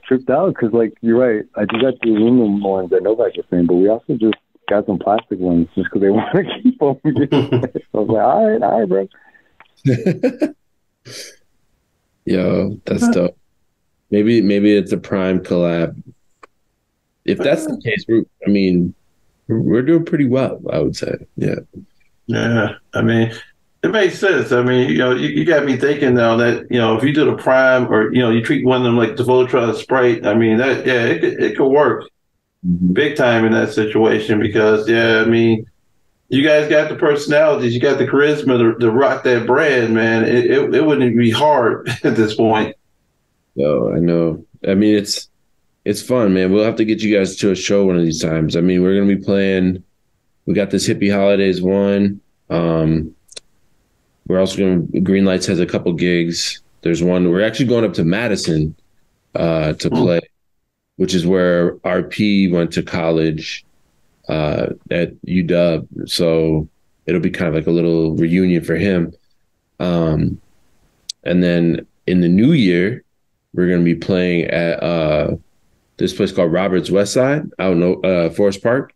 tripped out because, like, you're right. I just got the aluminum ones that Novak was saying, but we also just got some plastic ones just because they want to keep them. So I was like, all right, bro. Yo, that's dope. Maybe it's a Prime collab. If that's the case, we're doing pretty well, I would say. Yeah. Yeah. I mean, it makes sense. I mean, you got me thinking now that, if you do the Prime or, you treat one of them like the Voltron Sprite, I mean, it could work big time in that situation because, I mean, you guys got the personalities, you got the charisma to rock that brand, man. It wouldn't be hard at this point. No, I know. I mean, it's fun, man. We'll have to get you guys to a show one of these times. I mean, we're going to be playing, we got this Hippie Holidays one. We're also going to, Green Lights has a couple gigs. There's one, we're actually going up to Madison to play, which is where RP went to college at UW. So it'll be kind of like a little reunion for him. And then in the new year, we're going to be playing at this place called Robert's West Side. I don't know, Forest Park.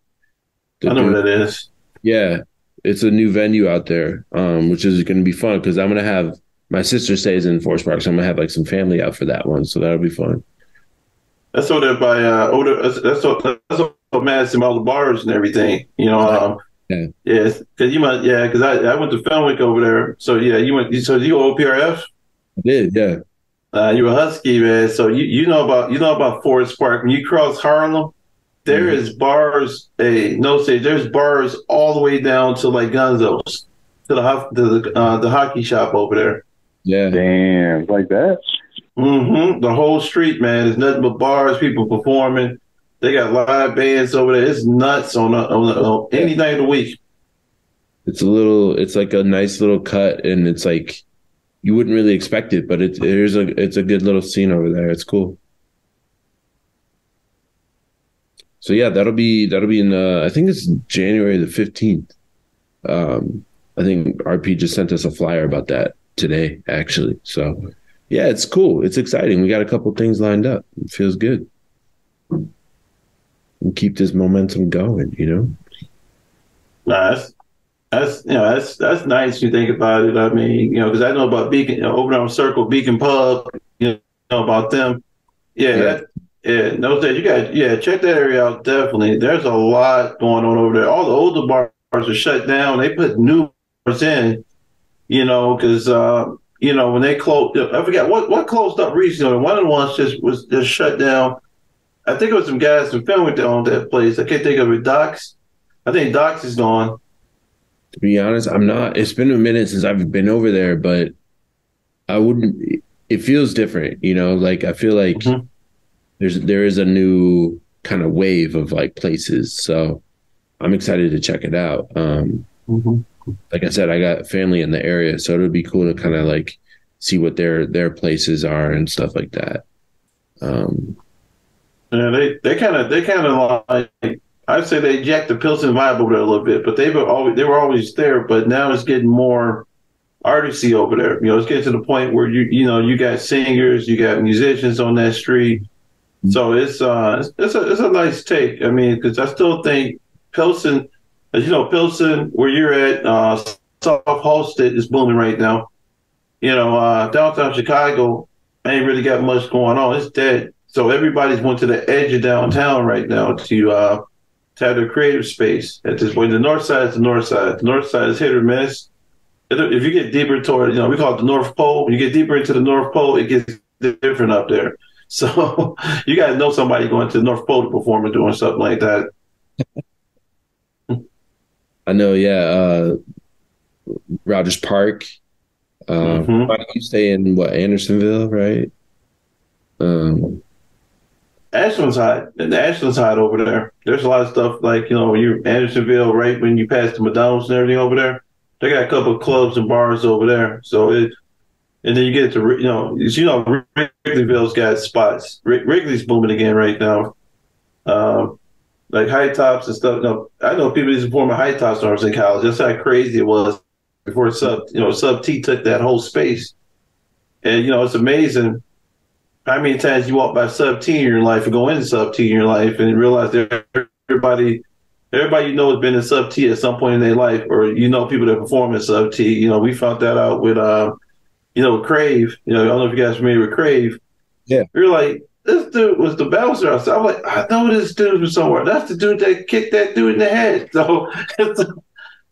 I know what that is. Yeah. It's a new venue out there, which is going to be fun because I'm going to have, my sister stays in Forest Park, so I'm going to have like some family out for that one. So that'll be fun. That's over there by that's what Madison, all the bars and everything. Yes, because I went to Fenwick over there. So you went. So you go OPRF? I did, yeah. You're a Husky, man. So you know about Forest Park. When you cross Harlem, there is bars. There's bars all the way down to like Gunzo's, to the hockey shop over there. Yeah, damn, like that. The whole street, man, is nothing but bars, people performing. They got live bands over there. It's nuts on any night of the week. It's like a nice little cut, and it's like you wouldn't really expect it, but it's a good little scene over there. It's cool. So yeah, that'll be in I think it's January the 15th. I think RP just sent us a flyer about that today, actually. So yeah, it's cool. It's exciting. We got a couple things lined up. It feels good. And keep this momentum going, Nah, that's nice. You think about it. I mean, because I know about Beacon, over on Circle Beacon Pub. You know about them. Yeah. No, you got check that area out. Definitely, there's a lot going on over there. All the older bars are shut down. They put new bars in. Because when they closed, I forgot what closed up recently. One of the ones was shut down. I think it was some guys from Fenwick that owned that place. I can't think of it. Docs. I think Docs is gone. To be honest, I'm not. It's been a minute since I've been over there, but I wouldn't. It feels different, Like I feel like there is a new kind of wave of like places, so I'm excited to check it out. Like I said, I got family in the area, so it would be cool to kind of like see what their places are and stuff like that. Yeah, they kind of like, I'd say they jacked the Pilsen vibe over there a little bit, but they were always there. But now it's getting more artistry over there. You know, it's getting to the point where you got singers, you got musicians on that street. So it's a nice take. I mean, because I still think Pilsen, as you know, Pilsen, where you're at, South Halsted is booming right now. You know, downtown Chicago ain't really got much going on. It's dead. So everybody's went to the edge of downtown right now to have their creative space. At this point, the north side is the north side. The north side is hit or miss. If you get deeper toward, we call it the North Pole. When you get deeper into the North Pole, it gets different up there. So you got to know somebody going to the North Pole to perform and doing something like that. I know, yeah. Rogers Park. You stay in what, Andersonville, right? Ashland's hot. And Ashland's hot over there. There's a lot of stuff like, when you're Andersonville, right when you pass the McDonald's and everything over there. They got a couple of clubs and bars over there. So and then you get to, Wrigleyville's got spots. Wrigley's booming again right now. Like high tops and stuff. I know people used to perform at high tops when I was in college. That's how crazy it was before Sub T took that whole space. And, it's amazing how many times you walk by Sub T in your life or go into Sub T in your life and realize that everybody has been in Sub T at some point in their life, or people that perform in Sub T. We found that out with Crave. I don't know if you guys are familiar with Crave. Yeah. We were like, this dude was the bouncer outside. I'm like, I know this dude from somewhere. That's the dude that kicked that dude in the head. So it's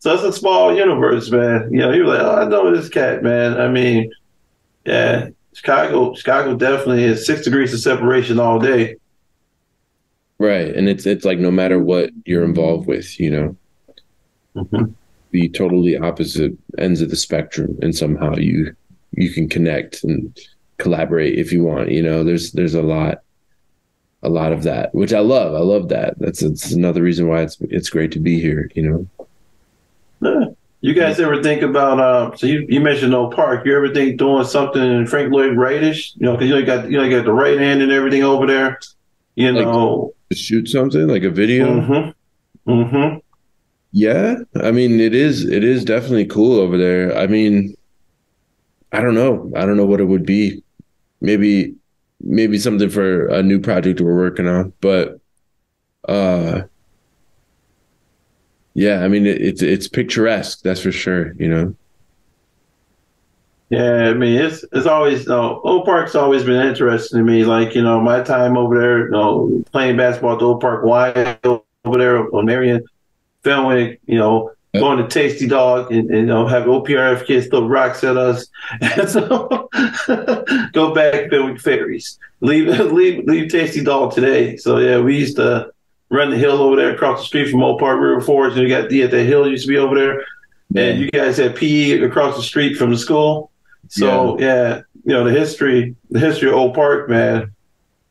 a small universe, man. He was like, oh, I know this cat, man. I mean, yeah, Chicago definitely is 6 degrees of separation all day. Right. And it's like no matter what you're involved with, the totally opposite ends of the spectrum, and somehow you can connect and collaborate if you want. There's a lot of that, which I love. I love that. It's another reason why it's great to be here. You guys ever think about? So you mentioned Oak Park. You ever think doing something in Frank Lloyd Wright-ish? Because you got the right hand and everything over there. To shoot something like a video. Yeah, I mean it is definitely cool over there. I mean, I don't know what it would be. Maybe something for a new project we're working on, but yeah, I mean it's picturesque, that's for sure. Yeah, I mean it's always Oak Park's always been interesting to me. Like my time over there, playing basketball at the Oak Park Y over there on Marion, Fenwick, going to Tasty Dog and have OPRF kids throw rocks at us. And so go back Fenwick Ferries. Leave Tasty Dog today. So yeah, we used to run the hill over there across the street from Oak Park River Forge, and you got that hill used to be over there. And you guys had PE across the street from the school. So yeah, the history of Oak Park, man.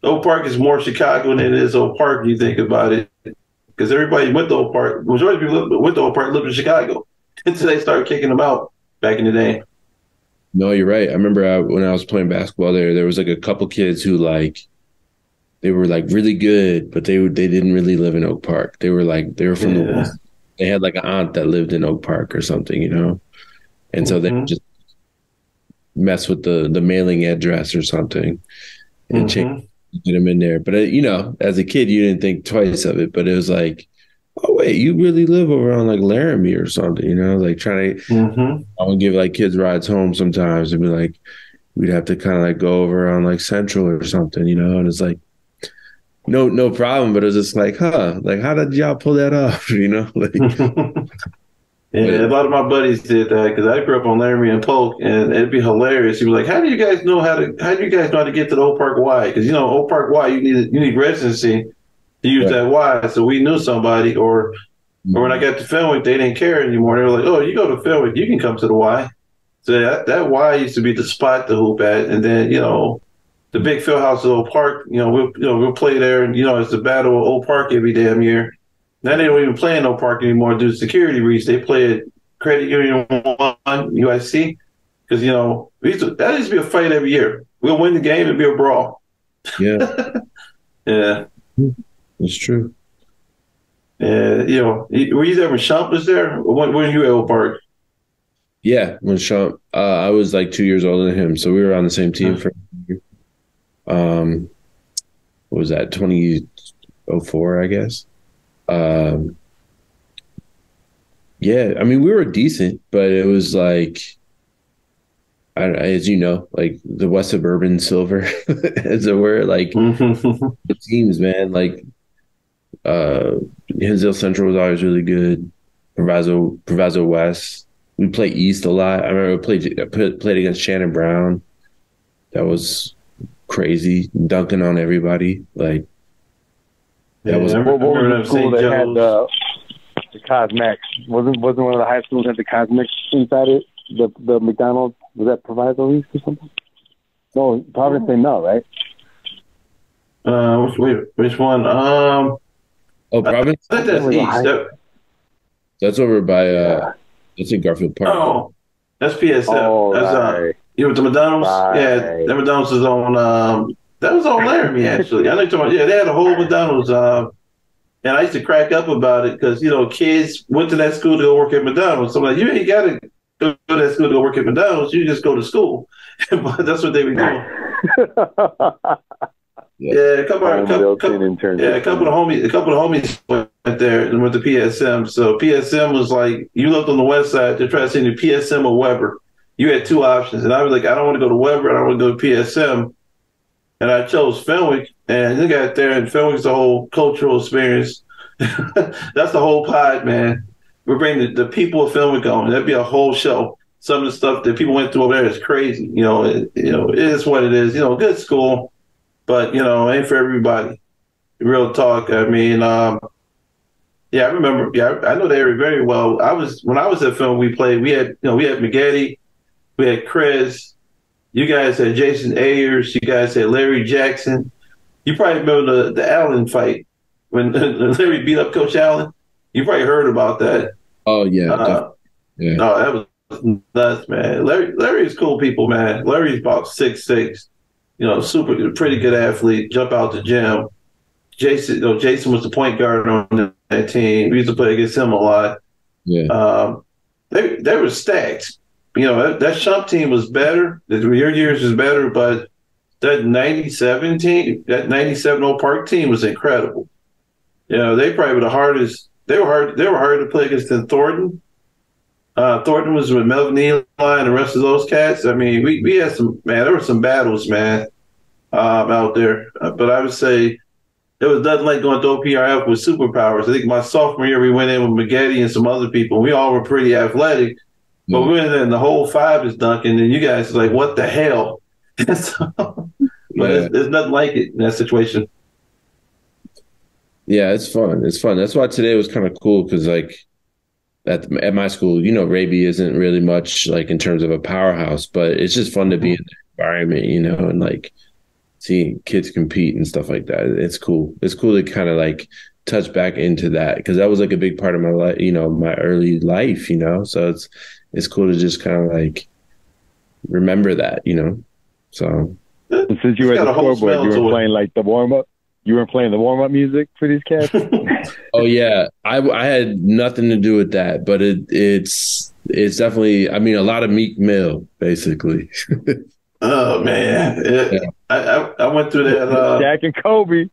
Oak Park is more Chicago than it is Oak Park when you think about it. Because everybody went to Oak Park, majority of people went to Oak Park lived in Chicago until they started kicking them out back in the day. No, you're right. I remember when I was playing basketball there was like a couple kids who they were like really good, but they didn't really live in Oak Park. They were from the West. They had like an aunt that lived in Oak Park or something, and so they just mess with the mailing address or something and get them in there. But as a kid, you didn't think twice of it. But it was like, oh wait, you really live over on like Laramie or something, like trying to. I would give like kids rides home sometimes and be like, we'd have to kind of like go over on like Central or something, and it's like. No problem, but it was just like, like how did y'all pull that off? Yeah, a lot of my buddies did that because I grew up on Laramie and Polk, and it'd be hilarious. He was like, how do you guys know how to get to the Oak Park Y? Because Oak Park Y, you need residency to use that Y. So we knew somebody, or when I got to Fenwick, they didn't care anymore. They were like, oh, you go to Fenwick, you can come to the Y. So that Y used to be the spot to hoop at, and then the big field house at Oak Park, we'll play there, and it's the Battle of Oak Park every damn year. Now they don't even play in Oak Park anymore due to security reasons. They play at Credit Union 1, UIC, because that used to be a fight every year. We'll win the game and be a brawl. Yeah, yeah, it's true. Yeah, were you there when Shump was there? Or when you at Oak Park? Yeah, when Sean, I was like 2 years older than him, so we were on the same team for. What was that? 2004, I guess. Yeah, I mean, we were decent, but it was like, as you know, like the West Suburban Silver, as it were, like the teams, man. Like Hinsdale Central was always really good. Proviso West. We played East a lot. I remember played against Shannon Brown. That was crazy, dunking on everybody. Like that was. What was the school that had the Cosmex? Wasn't one of the high schools had the Cosmex inside it? The McDonald's, was that Proviso East or something? No, Providence ain't no, right? Which one? Providence. I think that's East. That's over by that's in Garfield Park. Oh, that's PSF. Oh, that's right. You with the McDonald's? Right. Yeah, that McDonald's is on. That was on Laramie actually. I know you're talking about. Yeah, they had a whole McDonald's. And I used to crack up about it because kids went to that school to go work at McDonald's. So I'm like, you ain't got to go to that school to go work at McDonald's. You just go to school. But that's what they were doing. Yeah, a couple of homies went there and went to PSM. So PSM was like, you looked on the west side to try to send you PSM or Weber. You had two options, and I was like, I don't want to go to Weber. I don't want to go to PSM. And I chose Fenwick, and you got there, and Fenwick's the whole cultural experience. That's the whole pod, man. We're bringing the people of Fenwick on. That'd be a whole show. Some of the stuff that people went through over there is crazy. It is what it is. Good school. But, ain't for everybody. Real talk. I mean, I remember. Yeah, I know the area very well. When I was at film, we played. We had McGetty, we had Chris. You guys had Jason Ayers. You guys had Larry Jackson. You probably remember the Allen fight when Larry beat up Coach Allen. You probably heard about that. Oh yeah, yeah. No, that was nuts, man. Larry is cool people, man. Larry's about 6'6". Super, pretty good athlete, jump out the gym. Jason was the point guard on that team. We used to play against him a lot. Yeah. They were stacked. That Shump team was better. Your years was better, but that 97 team, that 97 Oak Park team was incredible. They probably were the hardest. They were hard to play against than Thornton. Thornton was with Melvin Eli and the rest of those cats. I mean, we had some, man, there were some battles, man, out there. But I would say it was nothing like going to OPRF with superpowers. I think my sophomore year we went in with McGetty and some other people. We all were pretty athletic, but we went in and the whole five is dunking, and you guys are like, what the hell? But there's nothing like it in that situation. Yeah, it's fun. It's fun. That's why today was kind of cool because, like, at my school, Raby isn't really much like in terms of a powerhouse, but it's just fun to be in the environment, and like seeing kids compete and stuff like that. It's cool. It's cool to kind of like touch back into that because that was like a big part of my life, my early life, So it's cool to just kind of like remember that, So since you were at the scoreboard, you were playing like the warm up. You weren't playing the warm up music for these cats. Oh yeah, I had nothing to do with that, but it's definitely. I mean, a lot of Meek Mill, basically. Oh man, I went through that. Jack and Kobe.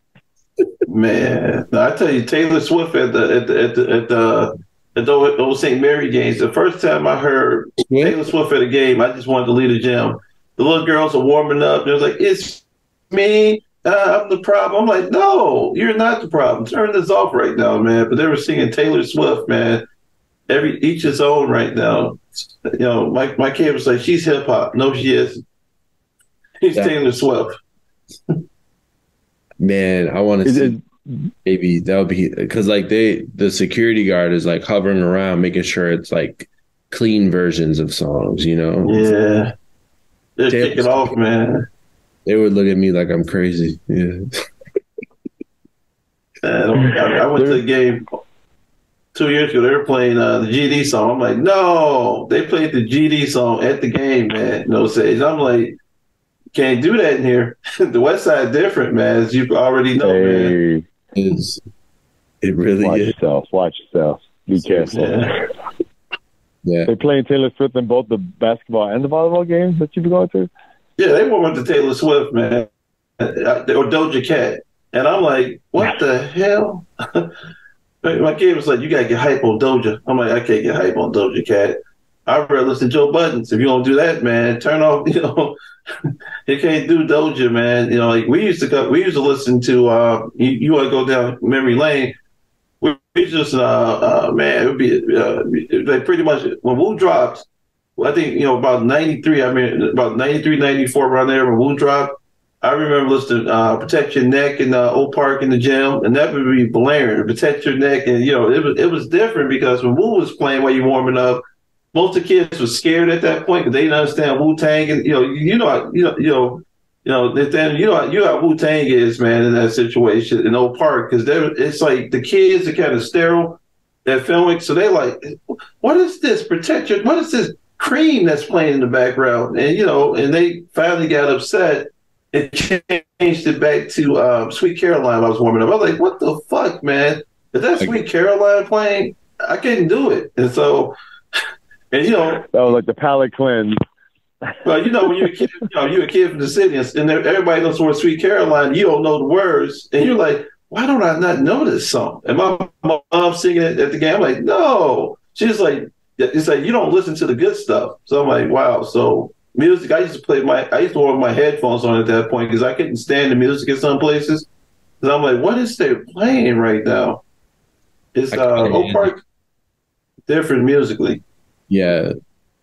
Man, I tell you, Taylor Swift at the old St. Mary games. The first time I heard Taylor Swift at a game, I just wanted to leave the gym. The little girls are warming up. They was like, "It's me. I'm the problem." I'm like, no, you're not the problem. Turn this off right now, man. But they were singing Taylor Swift, man. Each his own right now. My kid was like, she's hip hop. No, she isn't. He's Taylor Swift. Man, I want to see. Maybe that would be because like the security guard is like hovering around, making sure it's like clean versions of songs. Yeah, they're kicking off, man. They would look at me like I'm crazy. Yeah. I went to the game 2 years ago. They were playing the GD song. I'm like, no, they played the GD song at the game, man. No sage. I'm like, can't do that in here. The West Side different, man, as you already know, man. It really Watch is. yourself. Watch yourself. Be careful. Yeah. Yeah. They're playing Taylor Swift in both the basketball and the volleyball games that you've been going to? Yeah, they went to Taylor Swift, man, or Doja Cat. And I'm like, what the hell? My kid was like, you got to get hype on Doja. I'm like, I can't get hype on Doja Cat. I'd rather listen to Joe Buttons. If you don't do that, man, turn off, you can't do Doja, man. Like we used to listen to, you want to go down memory lane. We just, man, it would be like pretty much when Wu dropped, I think, about 93, about 93, 94, around there when Wu dropped, I remember listening to Protect Your Neck in Oak Park in the gym, and that would be blaring, Protect Your Neck. And, it was different because when Wu was playing while you warming up, most of the kids were scared at that point because they didn't understand Wu-Tang. And, Nathaniel, you know how Wu-Tang is, man, in that situation in Oak Park, because it's like the kids are kind of sterile at filming. So they like, what is this? What is this cream that's playing in the background? And, and they finally got upset and changed it back to Sweet Caroline. I was warming up. I was like, what the fuck, man? Is that Sweet Caroline playing? I couldn't do it. And so, and that was like the palate cleanse. Well, when you're a kid, you're a kid from the city, and everybody knows the word Sweet Caroline. You don't know the words, and you're like, why don't I not know this song? And my mom singing it at the game. I'm like, no. She's like, it's like you don't listen to the good stuff. So I'm like, wow. So music, I used to wear my headphones on at that point because I couldn't stand the music in some places. And I'm like, what is they playing right now? It's Oak Park different musically. Yeah, I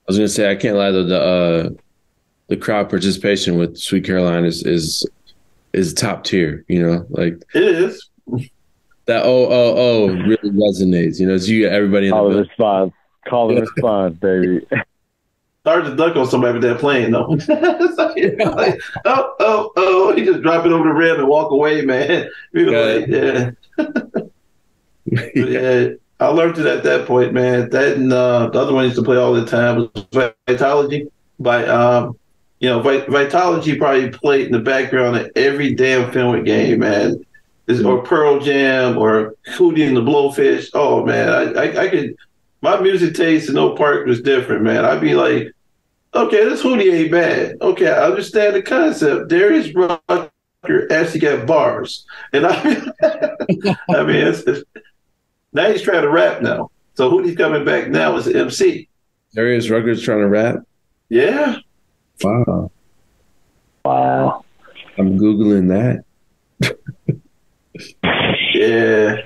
was gonna say I can't lie though, the crowd participation with Sweet Caroline is top tier. Like it is. That really resonates. It's you everybody in the building. Response, call and response, baby. Hard to duck on somebody with that playing though. Like, oh, he just drop it over the rim and walk away, man. Yeah. Yeah. I learned it at that point, man. That and the other one I used to play all the time was Vitology. Vitology probably played in the background of every damn film game, man. Or Pearl Jam or Hootie and the Blowfish. Oh man, I could. My music taste in Oak Park was different, man. I'd be like, okay, this Hootie ain't bad. Okay, I understand the concept. Darius Rucker actually got bars, and it's now he's trying to rap now. So Hootie's coming back now as an MC. Darius Rucker's trying to rap? Yeah. Wow. I'm Googling that. Yeah.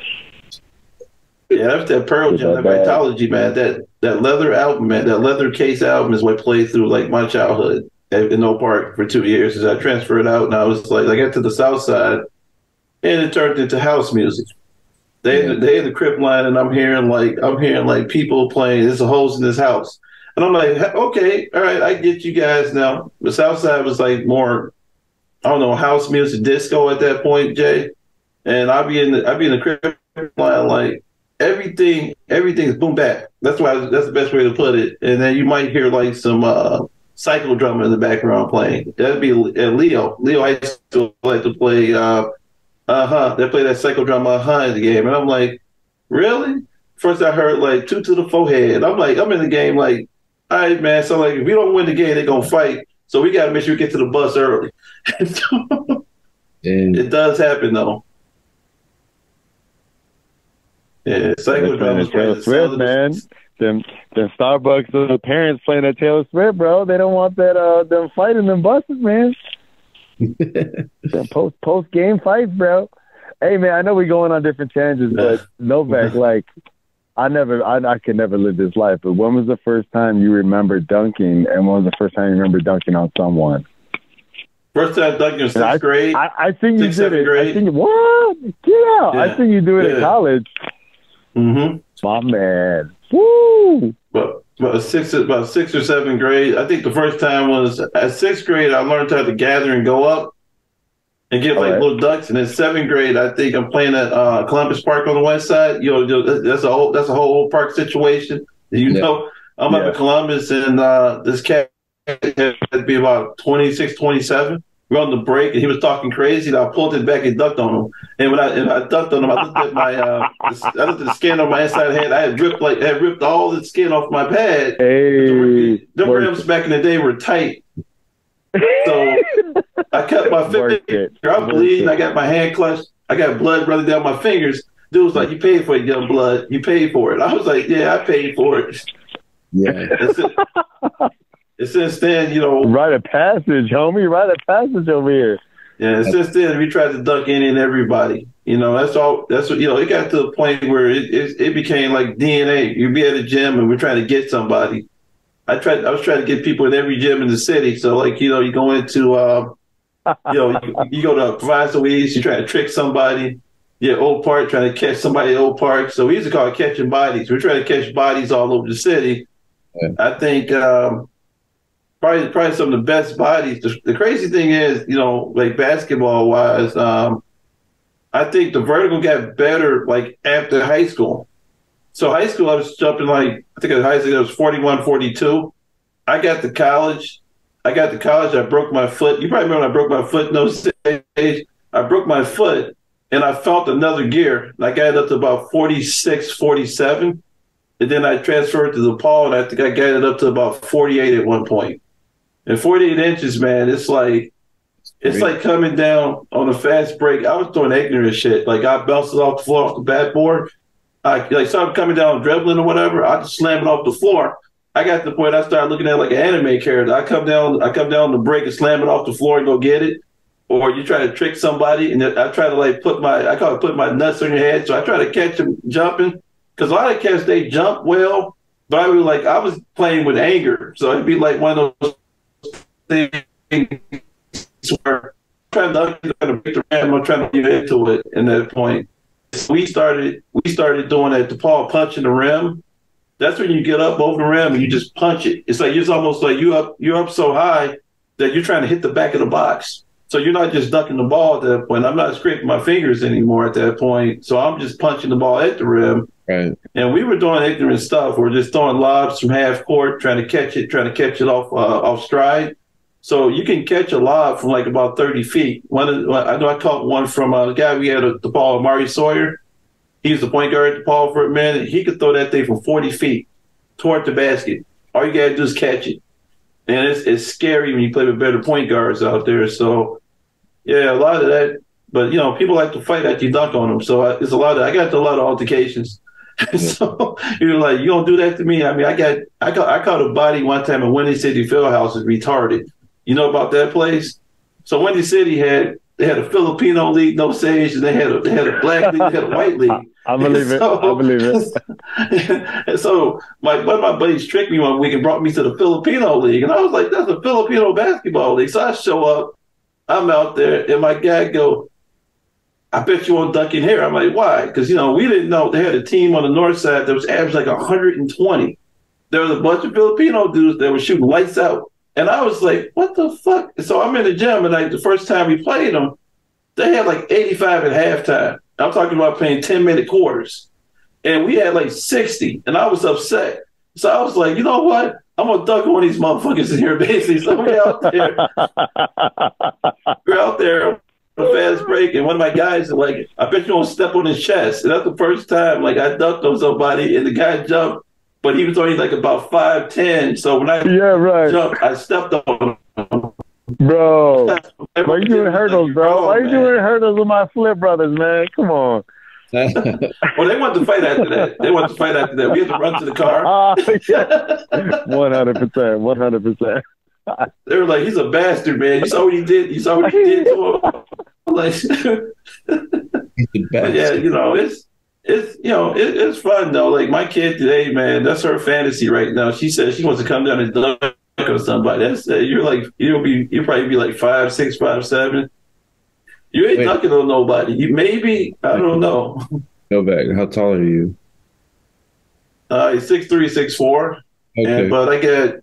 Yeah, that's that Pearl Jam, that Vitology, man. That leather album, man. That leather case album is what played through like my childhood in Oak Park for 2 years as I transferred out, and I was like, I got to the South Side, and it turned into house music. They in the Crip line, and I'm hearing like people playing. There's a holes in this house, and I'm like, okay, all right, I get you guys now. The South Side was like more, I don't know, house music, disco at that point, Jay. And I'd be in the Crip line, like everything's boom bap. That's the best way to put it. And then you might hear like some cycle drummer in the background playing. That'd be Leo. I used to like to play. They play that cycle drum in the game, and I'm like, really? First I heard like 2 to the forehead. I'm like, I'm in the game like, all right, man. So like, if we don't win the game, they're gonna fight. So we gotta make sure we get to the bus early. It does happen though. Yeah, cycle drum is Taylor Swift, man. Them Starbucks, the parents playing that Taylor Swift, bro. They don't want that them fighting them buses, man. post game fights, bro. Hey man, I know we're going on different tangents, but Novak, like I could never live this life. But when was the first time you remember dunking, and when was the first time you remember dunking on someone? First time dunking in sixth grade. I think you did it. Grade. I think what? Yeah, I think you do it in college. Mm-hmm. My man. Woo! About sixth or seventh grade. I think the first time was at sixth grade. I learned how to gather and go up and get little ducks. And in seventh grade, I think I'm playing at Columbus Park on the west side. That's a whole old park situation. I'm up in Columbus, and this cat had to be about 26, 27. we're on the break, and he was talking crazy, and I pulled it back and dunked on him. And when I dunked on him, I looked at my I looked at the skin on my inside head. I had ripped all the skin off my pad. Hey, the rims back in the day were tight. So I cut my finger. I'm bleeding. I got my hand clutched. I got blood running down my fingers. Dude was like, "You paid for it, young blood. You paid for it." I was like, "Yeah, I paid for it." Yeah. And since then, you know, rite of passage, homie. Rite of passage over here. Yeah. And since then, we tried to dunk any and everybody. You know, that's all. That's what, you know. It got to the point where it became like DNA. You'd be at a gym and we're trying to get somebody. I was trying to get people in every gym in the city. So, like, you know, you go into, you know, you go to Proviso East, you try to trick somebody. Yeah, Old Park, trying to catch somebody at Old Park. So we used to call it catching bodies. We're trying to catch bodies all over the city. Yeah. I think probably some of the best bodies. The crazy thing is, you know, like basketball wise, I think the vertical got better like after high school. So high school, I was jumping like, I think at high school, I was 41, 42. I got to college. I broke my foot. You probably remember when I broke my foot in those days. I broke my foot, and I felt another gear. I got it up to about 46, 47. And then I transferred to DePaul, and I think I got it up to about 48 at one point. And 48 inches, man, it's like coming down on a fast break. I was doing ignorant shit. Like, I bounced it off the floor, off the backboard. Like something coming down dribbling or whatever, I just slam it off the floor. I got to the point I started looking at it like an anime character. I come down the break and slam it off the floor and go get it. Or you try to trick somebody, and I try to like put my nuts on your head. So I try to catch them jumping, because a lot of cats, they jump well, but I was playing with anger. So it'd be like one of those things where I'm trying to break the rim, I'm trying to get into it. In that point, we started doing at DePaul, punching the rim. That's when you get up over the rim and you just punch it. It's almost like you're up so high that you're trying to hit the back of the box. So you're not just ducking the ball at that point. I'm not scraping my fingers anymore at that point. So I'm just punching the ball at the rim. Right. And we were doing ignorant stuff. We're just throwing lobs from half court, trying to catch it off stride. So you can catch a lob from like about 30 feet. I know I caught one from a guy we had at DePaul, Amari Sawyer. He was the point guard at DePaul for a minute. He could throw that thing from 40 feet toward the basket. All you got to do is catch it. And it's scary when you play with better point guards out there. So, yeah, a lot of that. But, you know, people like to fight after you dunk on them. So it's a lot of, I got a lot of altercations. So you're like, you don't do that to me. I mean, I caught a body one time in Windy City Fieldhouse is retarded. You know about that place? So Windy City they had a Filipino league, no sage, and they had a black league, they had a white league. I believe it. And so one of my buddies tricked me one week and brought me to the Filipino league. And I was like, that's a Filipino basketball league. So I show up, I'm out there, and my guy go, I bet you won't dunk in here. I'm like, why? Because, you know, we didn't know they had a team on the north side that was average like 120. There was a bunch of Filipino dudes that were shooting lights out. And I was like, what the fuck? So I'm in the gym, and like the first time we played them, they had like 85 at halftime. I'm talking about playing 10-minute quarters. And we had like 60, and I was upset. So I was like, you know what? I'm going to dunk on these motherfuckers in here, basically. So we're out there on a fast break, and one of my guys is like, I bet you won't step on his chest. And that's the first time like I dunked on somebody, and the guy jumped, but he was only like about 5'10". So when I jumped, I stepped on him. Bro, why you doing hurdles, bro? Why you doing hurdles with my Flip brothers, man? Come on. Well, they wanted to fight after that. We had to run to the car. 100%. They were like, he's a bastard, man. You saw what he did. You saw what he did to him. Like, but yeah, you know, it's fun though. Like my kid today, man, that's her fantasy right now. She says she wants to come down and dunk on somebody. That's you'll probably be like 5'6", 5'7". You ain't dunking on nobody. You maybe, I don't know. Go back. How tall are you? He's 6'3", 6'4". Okay. But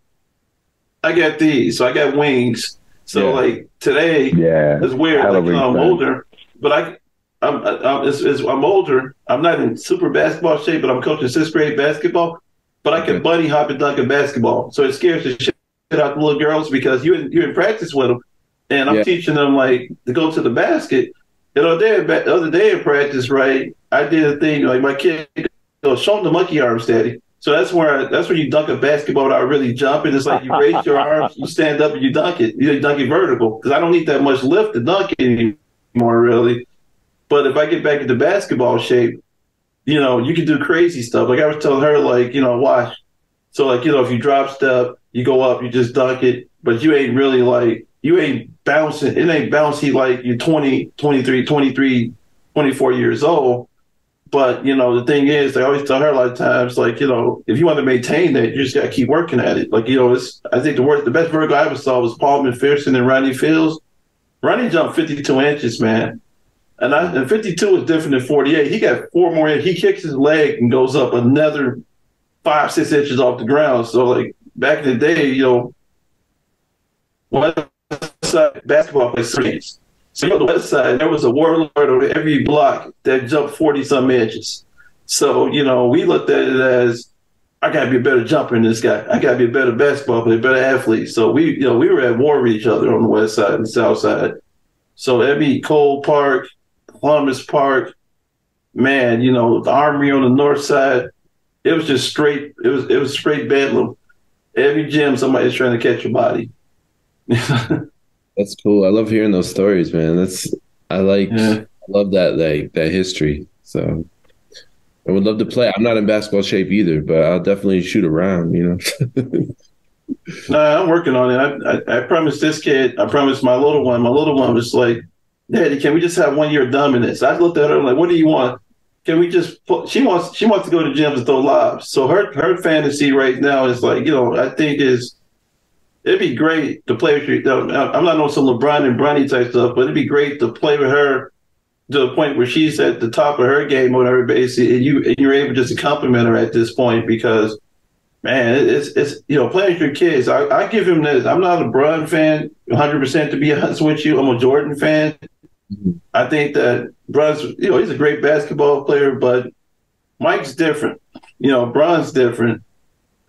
I got these, so I got wings. So like today, it's weird. Like, I'm older, but I'm older. I'm not in super basketball shape, but I'm coaching 6th grade basketball. But I can bunny hop and dunk in basketball. So it scares the shit out the little girls because you're in practice with them. and I'm teaching them like to go to the basket. The other day in practice, right? I did a thing like my kid goes, show them the monkey arms, daddy. So that's where you dunk a basketball without really jumping. It's like you raise your arms, you stand up, and you dunk it. You dunk it vertical because I don't need that much lift to dunk it anymore, really. But if I get back into basketball shape, you know, you can do crazy stuff. Like I was telling her, like, you know, watch. So like, you know, if you drop step, you go up, you just dunk it, but you ain't really like, you ain't bouncing. It ain't bouncy like you're 20, 23, 23, 24 years old. But, you know, the thing is, I always tell her a lot of times, like, you know, if you want to maintain that, you just got to keep working at it. Like, you know, I think the best vertical I ever saw was Paul McPherson and Ronnie Fields. Ronnie jumped 52 inches, man. And 52 is different than 48. He got 4 more inches. He kicks his leg and goes up another 5-6 inches off the ground. So, like, back in the day, you know, West Side basketball played 3 inches. So, you know, the West Side, there was a warlord on every block that jumped 40-some inches. So, you know, we looked at it as, I got to be a better jumper than this guy. I got to be a better basketball player, better athlete. So, we were at war with each other on the West Side and South Side. So, that'd be Cole Park, Columbus Park, man, you know, the Armory on the North Side. It was just straight, it was straight bedlam. Every gym, somebody's trying to catch your body. That's cool. I love hearing those stories, man. I love that history. So I would love to play. I'm not in basketball shape either, but I'll definitely shoot around, you know. Nah, I'm working on it. I promised this kid, I promised my little one was like, Daddy, can we just have 1 year of dominance? I looked at her, I'm like, what do you want? Can we just she wants to go to gyms and throw lobs. So her fantasy right now is like, you know, I think it'd be great to play with you. I'm not on some LeBron and Bronny type stuff, but it'd be great to play with her to the point where she's at the top of her game on every base, and you're able just to compliment her at this point because, man, it's you know, playing with your kids. I give him this. I'm not a LeBron fan 100% to be honest with you. I'm a Jordan fan. I think that Bron's, you know, he's a great basketball player, but Mike's different. You know, Bron's different.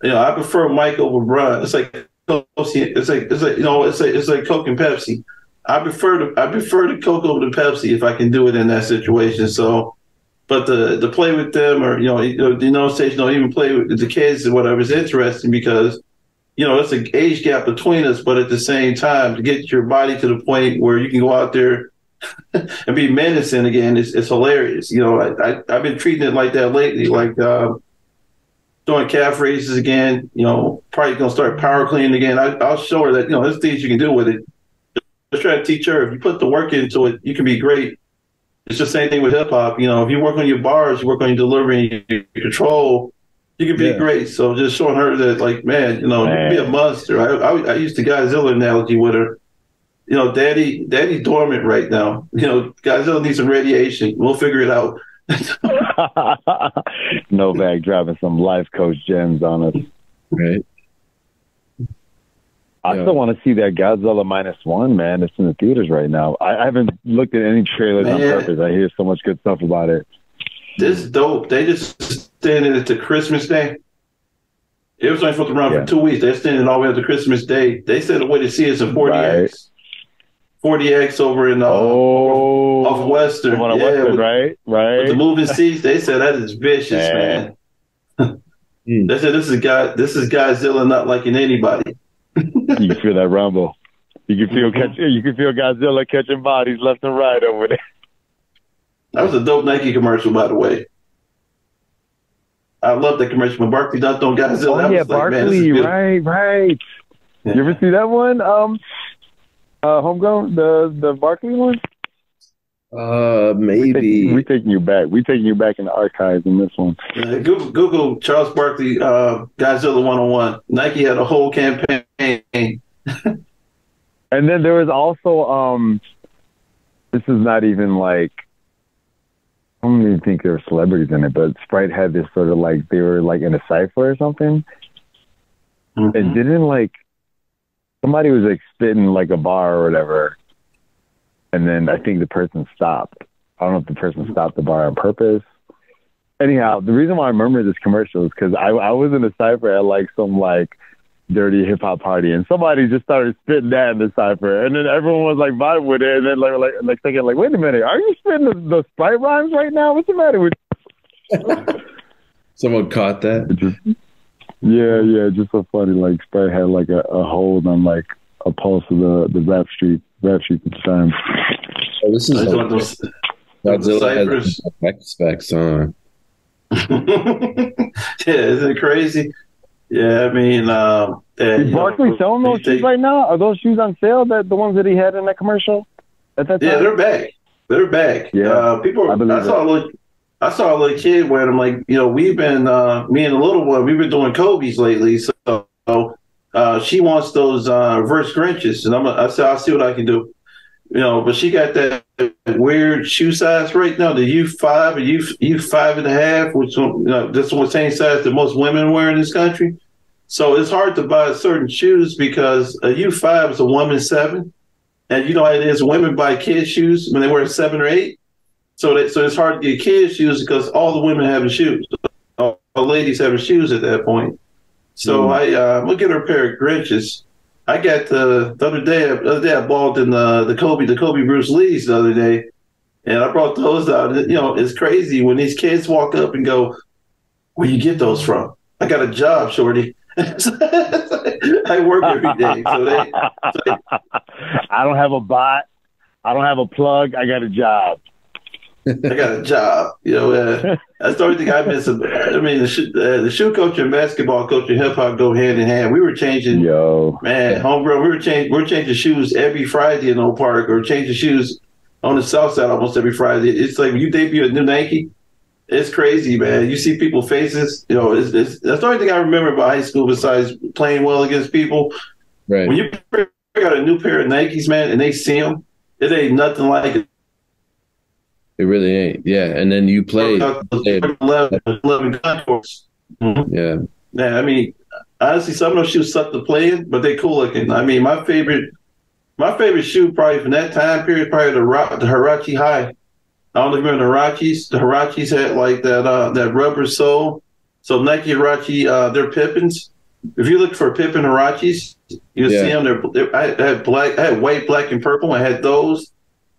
You know, I prefer Mike over Bron. It's like you know, it's like Coke and Pepsi. I prefer the Coke over the Pepsi if I can do it in that situation. So, but to play with them or even play with the kids or whatever is interesting because, you know, it's an age gap between us, but at the same time, to get your body to the point where you can go out there and be menacing again, it's hilarious. You know, I've been treating it like that lately, like doing calf raises again. You know, probably gonna start power cleaning again. I'll show her that, you know, there's things you can do with it. Just try to teach her. If you put the work into it, you can be great. It's the same thing with hip hop. You know, if you work on your bars, you work on your delivery, your control, you can be great. So just showing her that, like, man, you know, you can be a monster. I used the Godzilla analogy with her. You know, Daddy's dormant right now. You know, Godzilla needs some radiation. We'll figure it out. Novak dropping some life coach gems on us. Right. I still want to see that Godzilla -1, man. It's in the theaters right now. I haven't looked at any trailers on purpose. I hear so much good stuff about it. This is dope. They just extended it to Christmas Day. It was only supposed to run for 2 weeks. They extended it all the way up to Christmas Day. They said the way to see it's in 40X. 40X over in off Western. Western, right? With the moving seats, they said that is vicious, man. They said this is Godzilla not liking anybody. You can feel that rumble. You can feel Godzilla catching bodies left and right over there. That was a dope Nike commercial, by the way. I love that commercial. When Barkley dunked on Godzilla, yeah, Barkley, right. Yeah. You ever see that one? Homegrown, the Barkley one? Maybe. We're taking you back. We're taking you back in the archives in this one. Google Charles Barkley, Godzilla 101. Nike had a whole campaign. And then there was also, this is not even like, I don't even think there were celebrities in it, but Sprite had this sort of like, they were like in a cypher or something. Mm-hmm. And didn't like, somebody was like spitting like a bar or whatever. And then I think the person stopped. I don't know if the person stopped the bar on purpose. Anyhow, the reason why I remember this commercial is because I was in a cypher at like some like dirty hip hop party, and somebody just started spitting that in the cipher, and then everyone was like vibing with it, and then like thinking like, wait a minute, are you spitting the Sprite rhymes right now? What's the matter with you? Someone caught that. Yeah, just so funny. Like Sprite had like a hold on like a pulse of the rap street at the time. Oh, this is Godzilla has specs on. Yeah, isn't it crazy? Yeah, I mean, is Barkley selling those shoes right now? Are those shoes on sale? That the ones that he had in that commercial at that time? Yeah, they're back. They're back. Yeah, I saw a little kid wearing them. Like, we've been me and the little one, we've been doing Kobe's lately. So she wants those reverse Grinches, and I said I'll see what I can do. But she got that weird shoe size right now, the U5 or U5.5, which that's the same size that most women wear in this country. So it's hard to buy certain shoes because a U5 is a woman's 7, and you know how it is. Women buy kids shoes when they wear 7 or 8. So it's hard to get kids shoes because all the women having shoes, all the ladies having shoes at that point. So I'm gonna get her a pair of Grinches. I got the other day I bought in the Kobe Bruce Lee's the other day, and I brought those out. It's crazy when these kids walk up and go, "Where you get those from?" I got a job, shorty. I work every day, so I don't have a bot. I don't have a plug. I got a job. I got a job. That's the only thing I miss. I mean, the shoe coach and basketball coach and hip hop go hand in hand. We were changing, homegrown. We're changing shoes every Friday in Oak Park, or changing shoes on the South Side almost every Friday. It's like when you debut a new Nike, it's crazy, man. You see people's faces. That's the only thing I remember about high school besides playing well against people. Right. When you got a new pair of Nikes, man, and they see them, it ain't nothing like it. It really ain't. Yeah. And then you play. 11 contours. Yeah. Yeah. I mean, honestly, some of those shoes suck to play in, but they cool looking. I mean, my favorite shoe probably from that time period, probably the Huarache High. I don't know if you remember the Huaraches. The Huaraches had like that rubber sole. So Nike Huarache, they're Pippins. If you look for Pippin Huaraches, you'll see them. I had white, black, and purple. I had those.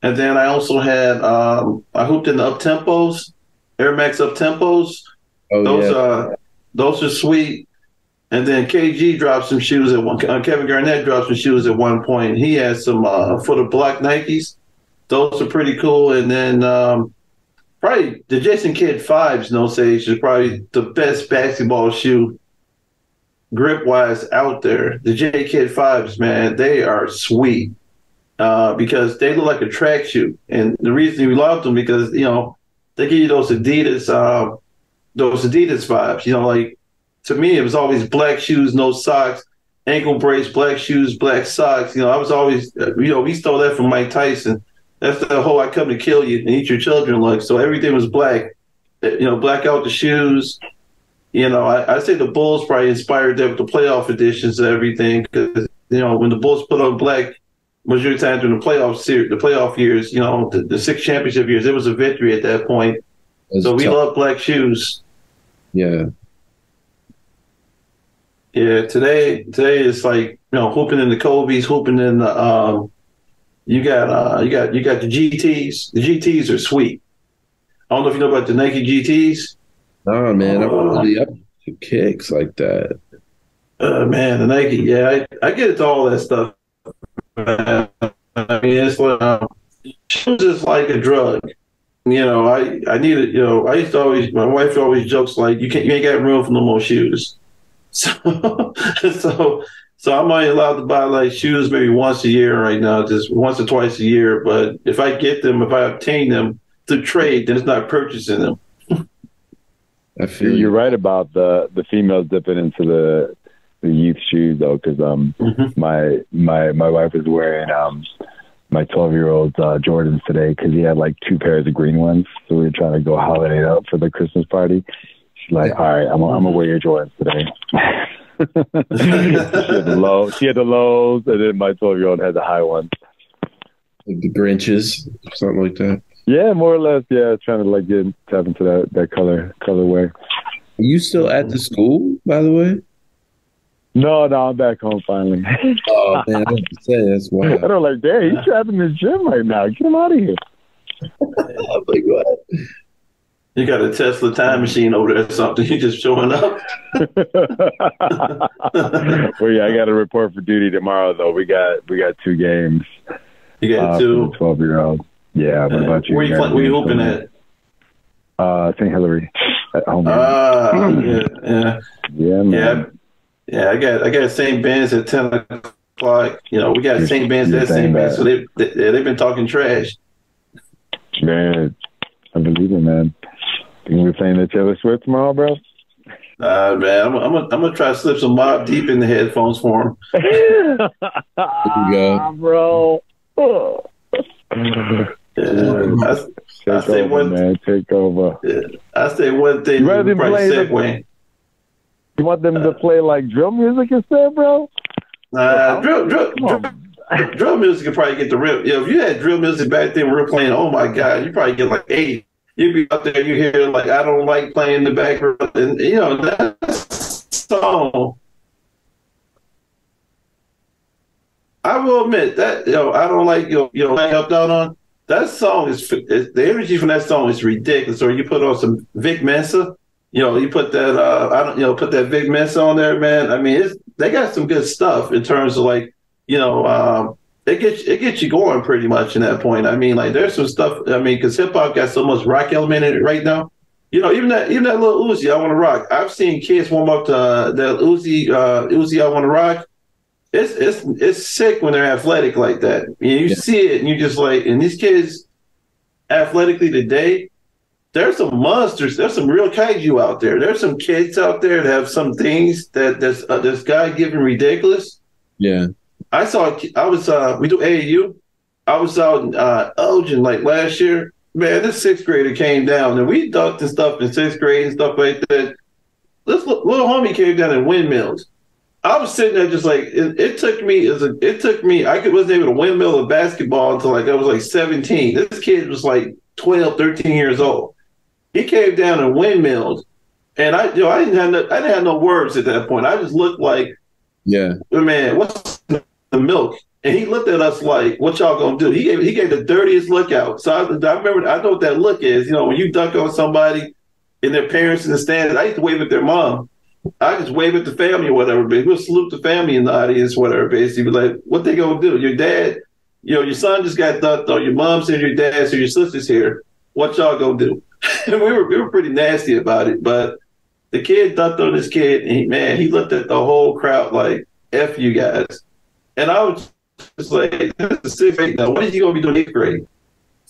And then I also had I hooped in the up tempos, Air Max up tempos. Those are sweet. And then KG dropped some shoes at one. Kevin Garnett dropped some shoes at one point. He had some for the black Nikes. Those are pretty cool. And then probably the Jason Kidd 5s, no sage, is probably the best basketball shoe grip wise out there. The J Kidd 5s, man, they are sweet. Because they look like a track shoe, and the reason we loved them because they give you those Adidas vibes. Like to me, it was always black shoes, no socks, ankle brace, black shoes, black socks. I was always we stole that from Mike Tyson. That's the whole "I come to kill you and eat your children" look. So everything was black. Black out the shoes. I say the Bulls probably inspired them with the playoff editions of everything because when the Bulls put on black. Majority of the time during the playoff years, the 6 championship years, it was a victory at that point. So we love black shoes. Yeah. Yeah. Today is like hooping in the Kobe's, hooping in the you got the GTs. The GTs are sweet. I don't know if you know about the Nike GTs. No, man, I'm really up to kicks like that. Man, the Nike. Yeah, I get into all that stuff. I mean, it's like shoes is like a drug. I need it. I used to always. My wife always jokes like, you ain't got room for no more shoes. So I'm only allowed to buy like shoes maybe once a year right now, just once or twice a year. But if I obtain them through trade, then it's not purchasing them. I feel you're right about the females dipping into the youth shoes though, because my wife is wearing my 12-year-old's Jordans today because he had like 2 pairs of green ones, so we were trying to go holiday up for the Christmas party. She's like, "All right, I'm gonna wear your Jordans today." She had the lows, and then my 12-year-old had the high ones, like the Grinches, something like that. Yeah, more or less. Yeah, trying to tap into that colorway. Are you still at the school, by the way? No, I'm back home finally. Oh man, I have to say that's wild. I don't like, damn, he's trapped in the gym right now. Get him out of here. I'm like, what? You got a Tesla time machine over there or something. You just showing up. Well, yeah, I got to report for duty tomorrow though. We got 2 games. You got 2 for the 12-year-old. Yeah. What about you? Where you hooping at? St. Hilary at home. Yeah, man. Yeah. I got St. Ben's at 10 o'clock. You know, we got St. Ben's at St. Ben's, so they've been talking trash. Man, I believe it, man. You gonna be playing the Taylor Swift tomorrow, bro? Man, I'm gonna try to slip some Mob Deep in the headphones for him. There you go, bro. I say one, man. Take over. Yeah, I say one thing. You want them to play like drill music instead, bro? Drill music could probably get the real. You know, if you had drill music back then, we were playing. Oh my God, you probably get like 80. You'd be out there, you hear like, I don't like playing the background, and you know that song. I will admit that I don't like laying up down on that song. The energy from that song is ridiculous. Or you put on some Vic Mensa, you put that put that Vic Mensa on there, man. I mean, they got some good stuff in terms of like it gets you going pretty much in that point. I mean, like there's some stuff. I mean, because hip hop got so much rock element in it right now. Even that little Uzi, I Want to Rock. I've seen kids warm up to that Uzi, I Want to Rock. It's sick when they're athletic like that. You see it, and you just like, and these kids, athletically today, there's some monsters. There's some real kaiju out there. There's some kids out there that have some things that's God-given ridiculous. Yeah. We do AAU. I was out in Elgin like last year. Man, this 6th grader came down and we ducked and stuff in 6th grade and stuff like that. This little homie came down in windmills. I was sitting there just like, it took me, I wasn't able to windmill a basketball until like I was like 17. This kid was like 12, 13 years old. He came down and windmilled. And I didn't have no words at that point. I just looked like, man, what's the milk? And he looked at us like, what y'all gonna do? He gave the dirtiest look out. So I remember, I know what that look is. When you dunk on somebody and their parents in the stands, I used to wave at their mom. I just wave at the family or whatever, but we'll salute the family in the audience, whatever, basically. Like, what they gonna do? Your dad, your son just got dunked on, your mom's here, your dad's here, your sister's here. What y'all gonna do? And we were pretty nasty about it, but the kid dunked on this kid, and he looked at the whole crowd like, F you guys. And I was just like, this is 6th grade now. What are you going to be doing in 8th grade?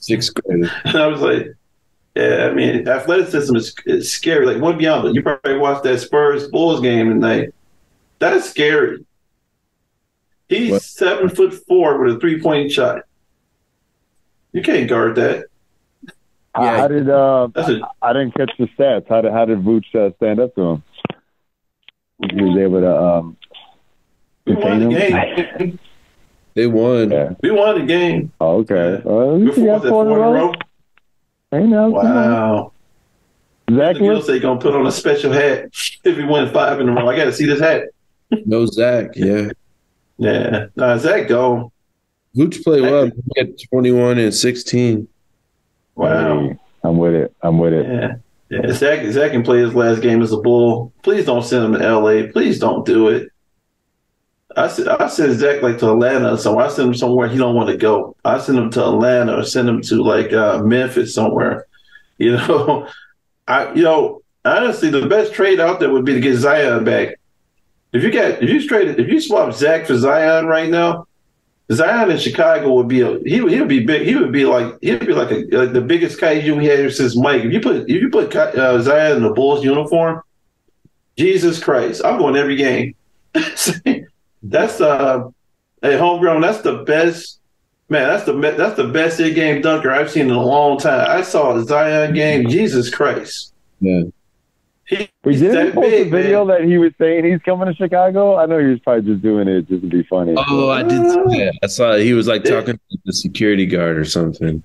6th grade. And I was like, yeah, I mean, athleticism is scary. Like, one beyond it. You probably watched that Spurs-Bulls game tonight. That's scary. He's 7'4" with a 3-point shot. You can't guard that. Yeah. I didn't catch the stats. How did Vooch stand up to him? He was able to we won the game. They won. Yeah. We won the game. Oh, okay. We got 4 in a row. Wow. Zach say gonna put on a special hat if we win 5 in a row. I got to see this hat. No Zach. Yeah. Yeah. Nah, Zach gone. Vooch played well. He had 21 and 16. Wow. Hey, I'm with it. Yeah. Zach can play his last game as a Bull. Please don't send him to LA. Please don't do it. I send Zach like to Atlanta or somewhere. I send him somewhere he don't want to go. I send him to Atlanta or send him to like Memphis somewhere. Honestly, the best trade out there would be to get Zion back. If you swap Zach for Zion right now, Zion in Chicago would be he would be big. He would be like the biggest kaiju we had since Mike. If you put Zion in the Bulls uniform, Jesus Christ, I'm going every game. That's homegrown. That's the best, man. That's the best in-game dunker I've seen in a long time. I saw the Zion game. Jesus Christ. Yeah. Didn't he post a video that he was saying he's coming to Chicago? I know he was probably just doing it just to be funny. Oh, I did see that. I saw he was like talking to the security guard or something.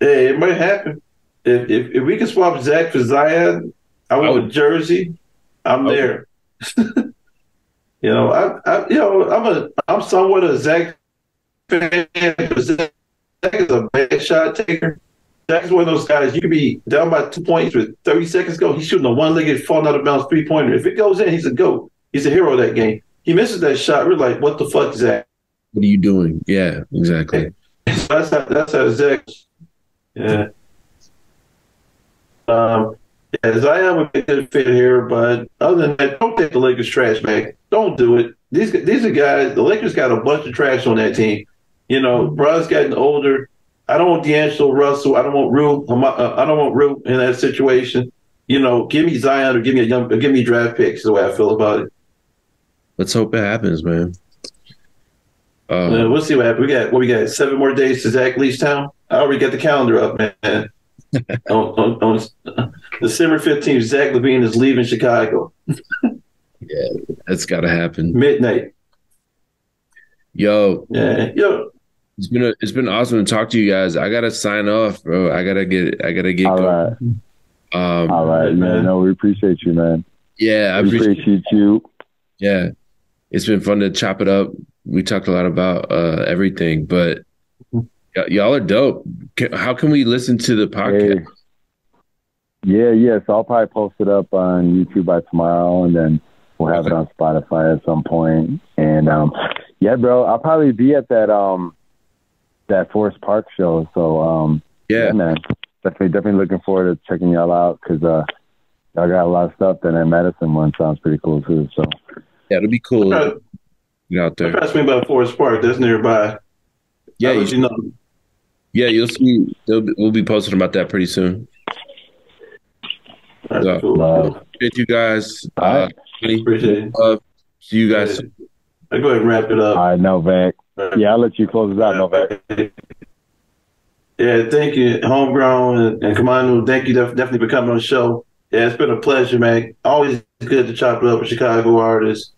Hey, it might happen. If we can swap Zach for Zion, I want a jersey. I'm there. You know, I'm somewhat a Zach fan, but Zach is a bad shot taker. Zach's one of those guys. You could be down by 2 points with 30 seconds to go. He's shooting a one-legged, falling out of bounds three-pointer. If it goes in, he's a GOAT. He's a hero of that game. He misses that shot. We're like, what the fuck, Zach? What are you doing? Yeah, exactly. So that's how Zach. Yeah. Zion would be a good fit here, but other than that, don't take the Lakers trash back. Don't do it. These are guys. The Lakers got a bunch of trash on that team. You know, Bron's getting older. I don't want D'Angelo Russell. I don't want Rue. I don't want Rue in that situation. You know, give me Zion or give me draft picks. The way I feel about it. Let's hope it happens, man. We'll see what happens. We got 7 more days to Zach leaves town. I already got the calendar up, man. on December 15th, Zach LaVine is leaving Chicago. Yeah, that's got to happen. Midnight. Yo. Yo. It's been awesome to talk to you guys. I gotta sign off, bro. I gotta get All going. Right. All right, man. No, we appreciate you, man. Yeah, I appreciate you. Yeah, it's been fun to chop it up. We talked a lot about everything, but y'all are dope. How can we listen to the podcast? Hey. Yeah. So I'll probably post it up on YouTube by tomorrow, and then we'll have it on Spotify at some point. And yeah, bro, I'll probably be at that Forest Park show. So yeah, man, definitely looking forward to checking y'all out because y'all got a lot of stuff. And that Madison one sounds pretty cool too. So yeah, it'll be cool. Get out there. Ask me about Forest Park. That's nearby. Yeah, you know. Yeah, you'll see. We'll be posting about that pretty soon. That's cool. Appreciate you guys. Appreciate it. See you guys. I'll go ahead and wrap it up. All right, Novak. Yeah, I'll let you close it out, Novak. Yeah, thank you, Homegrown and Kamanu. Thank you definitely for coming on the show. Yeah, it's been a pleasure, man. Always good to chop it up with Chicago artists.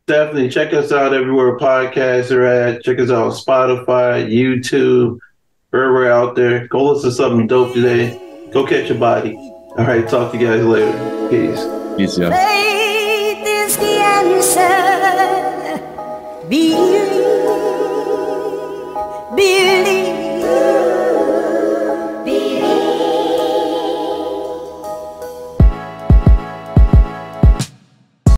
Definitely check us out everywhere podcasts are at. Check us out on Spotify, YouTube, wherever we're out there. Go listen to something dope today. Go catch a body. All right, talk to you guys later. Peace. Peace, y'all. Faith is the answer. Be